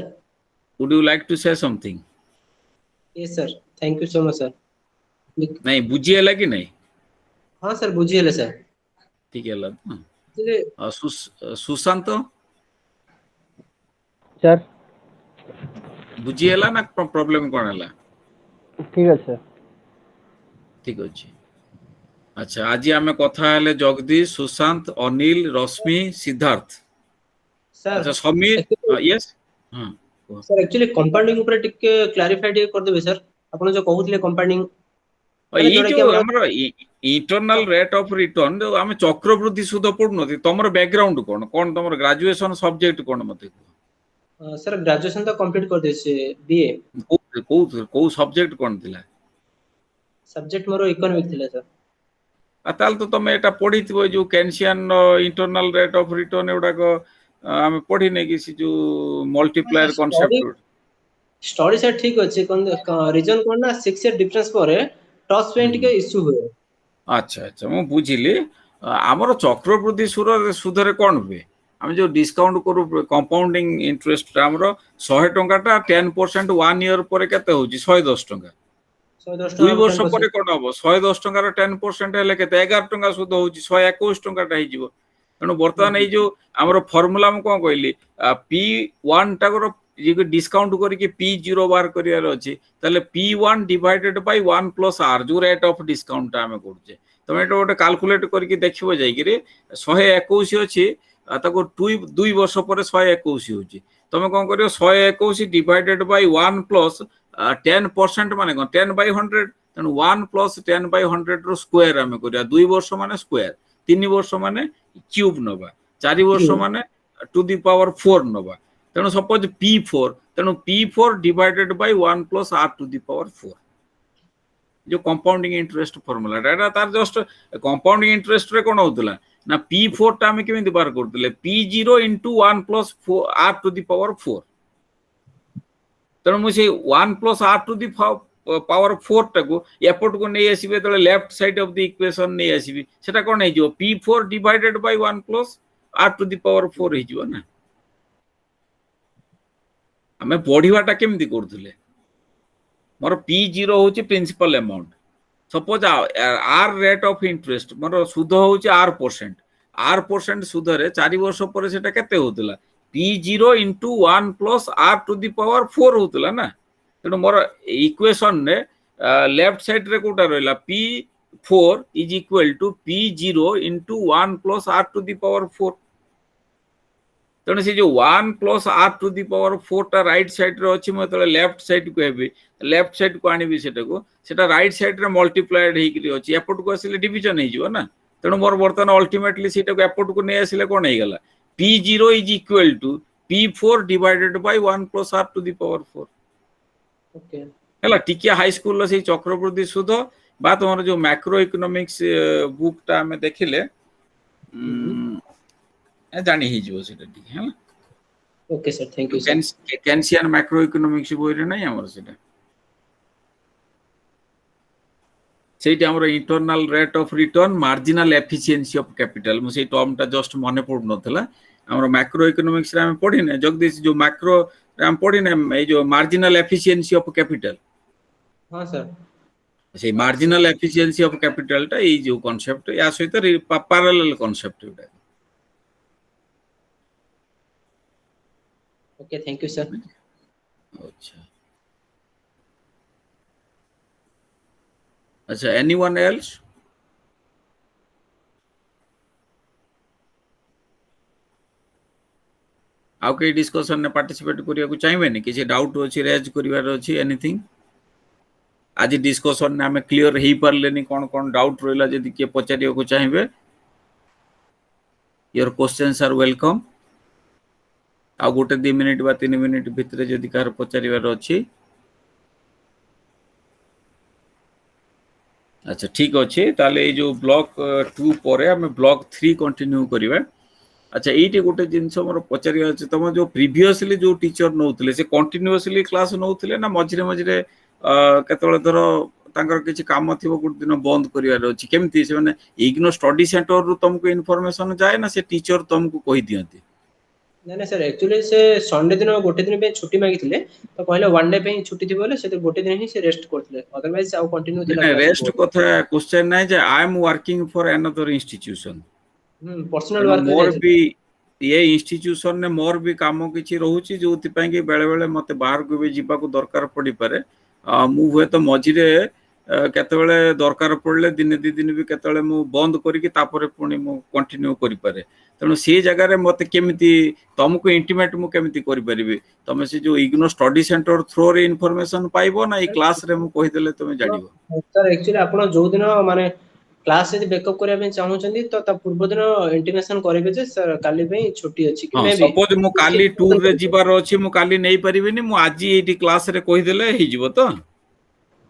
would you like to say something? Yes sir, thank you so much sir. नहीं बुझी है कि नहीं? हाँ सर बुझिए सर। ठीक है लग इसलिए सुशांत सर बुझी है ना प्रॉब्लम कौन है? ठीक है सर। ठीक अच्छे। अच्छा आज आम कथा हेले जगदीश, सुशांत, अनिल, रश्मि, सिद्धार्थ। सर अच्छा समीर, यस हाँ सर एक्चुअली कंपाउंडिंग ऊपर टिके क्लैरिफाई टिके कर देबे सर। आपण जो कहउतले कंपाउंडिंग माने ये जोडा जो कि हमर हमर इंटरनल रेट ऑफ रिटर्न जो आम चक्रवृद्धि सुध पढुनथि, तमर बैकग्राउंड कोन तमर ग्रेजुएशन सब्जेक्ट कोन मते? सर ग्रेजुएशन तो कंप्लीट कर देछे बीए। को सब्जेक्ट कोन थिला? सब्जेक्ट मोर इकोनॉमिक थिला सर। ताल तो तुम एटा पढ़ी थो जो केन्सियन इंटरनल रेट ऑफ रिटर्न एगुड़ाक आम पढ़ी नहीं कि जो मल्टीप्लायर कॉन्सेप्ट स्टडी सर ठीक अछि रीजन कोन ना 6 इयर डिफरेंस परे टॉस पे टिके इश्यू हुए। अच्छा अच्छा मु बुझिली। आमर चक्रवृद्धि सुधरे कौन हुए? आम जो डिस्काउंट करू कंपाउंडिंग इंटरेस्ट आमर 100 टंकाटा 10% 1 ईयर पर केते होची 110 टंका। 2 वर्ष पर कौन हम 110 टंकार 10% हेले केते 11 टंका सुध होची 121 टंकाटा हे जिवो। तेणु बर्तमान ये जो आमर फॉर्मूला मु कोन कहली P1 टाकर ये डिस्काउंट करके P0 बार करियार अछि, ताले P1 divided by 1 plus R जो रेट ऑफ डिस्काउंट आमे करछे। तमे एटा गोटे कैलकुलेट करके देखिबो जाई कि 121 अछि ताको 2 वर्ष पर 121 होची। तमे कोन करियो 121 डिवाइडेड बाय 1 प्लस 10% माने 10 बाय 100 तेणु 1 प्लस 10 बाय 100 रो स्क्वायर आमे करिया। 2 वर्ष माने स्क्वायर, 3 वर्ष माने क्यूब नबा, 4 वर्ष माने टू द पावर 4 नबा। तेणु सपोज P4 तेणु P4 divided by 1 plus R to the power 4 जो कंपाउंडिंग इंटरेस्ट फॉर्मूला एटा तार जस्ट कंपाउंडिंग इंटरेस्ट रे कोन होतला ना P4 टा हम केमिति बार करतले P0 into 1 plus 4 R to the power 4 तेणु मुझे 1 plus R to the power 4 टाको एपट को नहीं आसीबे तले left side of the equation नहीं आसीबे सेटा कोन हे जो P4 divided by 1 plus R to the power 4 हे जो ना। हमें पढ़ीवाटा केमिति करथले मोर P0 होची principal amount. Suppose R rate of interest मोर सुध होची R% सुध रे 4 वर्ष पर सेटा केते होतला P0 into 1 plus R to the power 4 होतला ना। तेणु मोर इक्वेशन ने लेफ्ट साइड रे कोटा रहला P4 is equal to P0 into 1 plus R to the power 4। तेणु से जो 1 plus R to the power 4 टा राइट साइड रे अछि म तले लेफ्ट साइड को हेबी लेफ्ट साइड को आनिबी सेटा राइट साइड रे मल्टीप्लाइड हे कि अछि एपट को आसिले डिवीजन हे जिवो ना। तेणु मोर बर्तन अल्टीमेटली सेटा को एपट को नै आसिले कोन हे गेला P0 is equal to P4 divided by 1 plus R to the power 4 okay हला। टिकिया हाई स्कूल रो से चक्रवृद्धि सुध बा तमर जो मैक्रो इकोनॉमिक्स बुक टा हमें देखिले जानी ही जो सेटा ठीक है। Okay sir thank you sir. Keynesian macro economics बोइरे नै हमर सेटा ସେଇଟା ଆମର internal rate of return marginal efficiency of capital. ମୁଁ ସେଇ ଟର୍ମଟା ଜଷ୍ଟ ମନେ ପଡୁନଥିଲା। ଆମର ମାକ୍ରୋ ଇକୋନୋମିକ୍ସରେ ଆମେ ପଢିନେ ଜଗଦୀଶ, ଯୋଉ ମାକ୍ରୋ ଆମେ ପଢିନେ ଏଇ ଯୋଉ ମାର୍ଜିନାଲ ଏଫିସିଏନ୍ସି ଅଫ୍ କ୍ୟାପିଟାଲ। ହଁ ସାର୍। ସେଇ ମାର୍ଜିନାଲ ଏଫିସିଏନ୍ସି ଅଫ୍ କ୍ୟାପିଟାଲଟା ଏଇ ଯୋଉ କନସେପ୍ଟ, ୟା ସହିତ ପାରାଲେଲ କନସେପ୍ଟ ଏଗୁଡା। Okay, thank you sir. ଆଚ୍ଛା ଆଚ୍ଛା, anyone else? ଆଉ କେହି ଡିସ୍କସନରେ ପାର୍ଟିସିପେଟ କରିବାକୁ ଚାହିଁବେନି? କିଛି ଡାଉଟ୍ ଅଛି, ରେଜ୍ କରିବାର ଅଛି, ଏନିଥିଙ୍ଗ? ଆଜି ଡିସ୍କସନରେ ଆମେ କ୍ଲିୟର ହେଇପାରିଲେନି, କ'ଣ କ'ଣ ଡାଉଟ୍ ରହିଲା ଯଦି କିଏ ପଚାରିବାକୁ ଚାହିଁବେ, ୟୋର କ୍ୱେଶ୍ଚନ୍ସ ଆର୍ ୱେଲକମ୍। ଆଉ ଗୋଟେ 2 ମିନିଟ୍ ବା 3 ମିନିଟ୍ ଭିତରେ ଯଦି କାହାର ପଚାରିବାର ଅଛି। ଆଚ୍ଛା, ଠିକ୍ ଅଛି। ତାହେଲେ ଏଇ ଯୋଉ ବ୍ଲକ୍ 2 ପରେ ଆମେ ବ୍ଲକ୍ 3 କଣ୍ଟିନ୍ୟୁ କରିବା। ଆଚ୍ଛା, ଏଇଠି ଗୋଟେ ଜିନିଷ ମୋର ପଚାରିବାର ଅଛି, ତମ ଯୋଉ ପ୍ରିଭିୟସଲି ଯୋଉ ଟିଚର ନଉଥିଲେ ସେ କଣ୍ଟିନ୍ୟୁଅସଲି କ୍ଲାସ ନଉଥିଲେ ନା ମଝିରେ ମଝିରେ କେତେବେଳେ ଧର ତାଙ୍କର କିଛି କାମ ଥିବ ଗୋଟେ ଦିନ ବନ୍ଦ କରିବାର ଅଛି, କେମିତି ସେମାନେ ଇଗ୍ନୋ ଷ୍ଟଡି ସେଣ୍ଟରରୁ ତମକୁ ଇନଫର୍ମେସନ ଯାଏ ନା ସେ ଟିଚର ତମକୁ କହିଦିଅନ୍ତି? ନାଇଁ ନାଇଁ ସାର୍, ଆକ୍ଚୁଆଲି ସେ ସଣ୍ଡେ ଦିନ ଗୋଟେ ଦିନ ପାଇଁ ଛୁଟି ମାଗିଥିଲେ, ତ କହିଲେ 1 ଡେ ପାଇଁ ଛୁଟି ଥିବ ବୋଲେ ସେ ଗୋଟେ ଦିନ ହିଁ ସେ ରେଷ୍ଟ କରୁଥିଲେ, ଅଦରୱାଇଜ ଆଉ କଣ୍ଟିନ୍ୟୁ ଥିଲା କ୍ଲାସ ରେଷ୍ଟ ସପୋର୍ଟ। କଥା କ୍ୱେଶ୍ଚନ ନାହିଁ ଯେ I am working for another institution, personal ତେଣୁ ୱାର୍କରେ ମୋର ଯାଇଥିଲେ। ବି ଏ ଇନଷ୍ଟିଟ୍ୟୁସନରେ ମୋର ବି କାମ କିଛି ରହୁଛି, ଯୋଉଥିପାଇଁ କି ବେଳେ ବେଳେ ମତେ ବାହାରକୁ ବି ଯିବାକୁ ଦରକାର ପଡିପାରେ। ମୁଁ ହୁଏତ ମଝିରେ କେତେବେଳେ ଦରକାର ପଡିଲେ ଦିନେ 2 ଦିନ ବି କେତେବେଳେ ମୁଁ ବନ୍ଦ କରିକି ତାପରେ ପୁଣି ମୁଁ କଣ୍ଟିନ୍ୟୁ କରିପାରେ। ତେଣୁ ସେଇ ଜାଗାରେ ମତେ କେମିତି ତମକୁ ଇଣ୍ଟିମେଟ ମୁଁ କେମିତି କରିପାରିବି? ତମେ ସେ ଯୋଉ ଇଗ୍ନୋ ଷ୍ଟଡି ସେଣ୍ଟର ଥ୍ରୋରେ ଇନଫର୍ମେସନ ପାଇବ ନା ଏଇ କ୍ଲାସରେ ମୁଁ କହିଦେଲେ ତମେ ଜାଣିବ? ସାର୍ ଆକ୍ଚୁଆଲି ଆପଣ ଯୋଉ ଦିନ ମାନେ କ୍ଲାସ ଯଦି ବେକଅପ୍ କରିବା ପାଇଁ ଚାହୁଁଛନ୍ତି ତ ତା ପୂର୍ବ ଦିନ ଇଣ୍ଟିମେସନ କରିବେ ଯେ ସାର୍ କାଲି ପାଇଁ ଛୁଟି ଅଛି କି ହଁ, ମେ ବି ସପୋଜ ମୁଁ କାଲି ଟୁରରେ ଯିବାର ଅଛି, ମୁଁ କାଲି ନେଇପାରିବିନି, ମୁଁ ଆଜି ଏଇଠି କ୍ଲାସରେ କହିଦେଲେ ହେଇଯିବ ତ?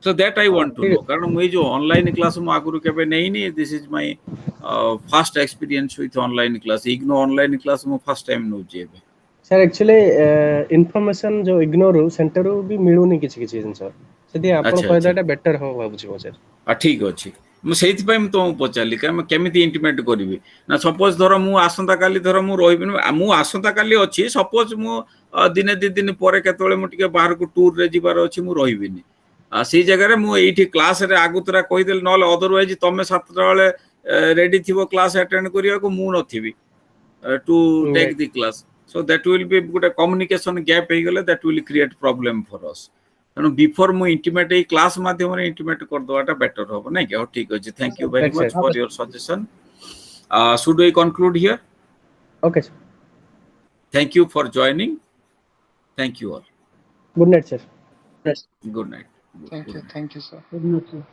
So that I want to ଠିକ know, କାରଣ ମୁଁ ଏଇ ଯୋଉ ଅନଲାଇନ କ୍ଲାସ ମୁଁ ଆଗରୁ କେବେ ନେଇନି, this is my first experience with online class. IGNOU online class ମୁଁ ଫାଷ୍ଟ ଟାଇମ ନଉଛି ଏବେ। ସାର୍ ଆକ୍ଚୁଆଲି ଇନଫର୍ମେସନ ଯୋଉ ଇଗ୍ନୋର ସେଣ୍ଟରରୁ ବି ମିଳୁନି କିଛି କିଛି ଜିନିଷ, ଯଦି ଆପଣ ଆଚ୍ଛା ଆଚ୍ଛା, କହିଦେବାଟା ବେଟର ହବ ଭାବୁଛି ମୁଁ ସାର୍। ଠିକ ଅଛି। ମୁଁ ସେଇଥିପାଇଁ ମୁଁ ତମକୁ ପଚାରିଲି, କାରଣ କେମିତି ଇଣ୍ଟିମେଟ କରିବି ନା ସପୋଜ ଧର ମୁଁ ଆସନ୍ତା କାଲି ଧର ମୁଁ ରହିବିନି, ମୁଁ ଆସନ୍ତା କାଲି ଅଛି, ସପୋଜ ମୁଁ ଦିନେ 2 ଦିନ ପରେ କେତେବେଳେ ମୁଁ ଟିକେ ବାହାରକୁ ଟୁରରେ ଯିବାର ଅଛି, ମୁଁ ରହିବିନି। ସେଇ ଜାଗାରେ ମୁଁ ଏଇଠି କ୍ଲାସରେ ଆଗୁତୁରା କହିଦେଲି, ନହେଲେ ଅଦରୱାଇଜ ତମେ 7ଟା ବେଳେ ରେଡି ଥିବ କ୍ଲାସ ଆଟେଣ୍ଡ କରିବାକୁ, ମୁଁ ନଥିବି to take the class. So that will be ଗୋଟେ କମ୍ୟୁନିକେସନ ଗ୍ୟାପ୍ ହେଇଗଲେ that will create problem for us. ତେଣୁ ବିଫୋର ମୁଁ ଇଣ୍ଟିମେଟ ଏଇ କ୍ଲାସ ମାଧ୍ୟମରେ ଇଣ୍ଟିମେଟ କରିଦେବାଟା ବେଟର ହବ, ନାଇଁ କି? ହଉ, ଠିକ ଅଛି, thank you very right much sir. For your suggestion. Should we conclude here? Okay sir, Thank you for joining. Thank you all. Good night sir. Good night. Thank you. Good night. Thank you, sir. Good night sir.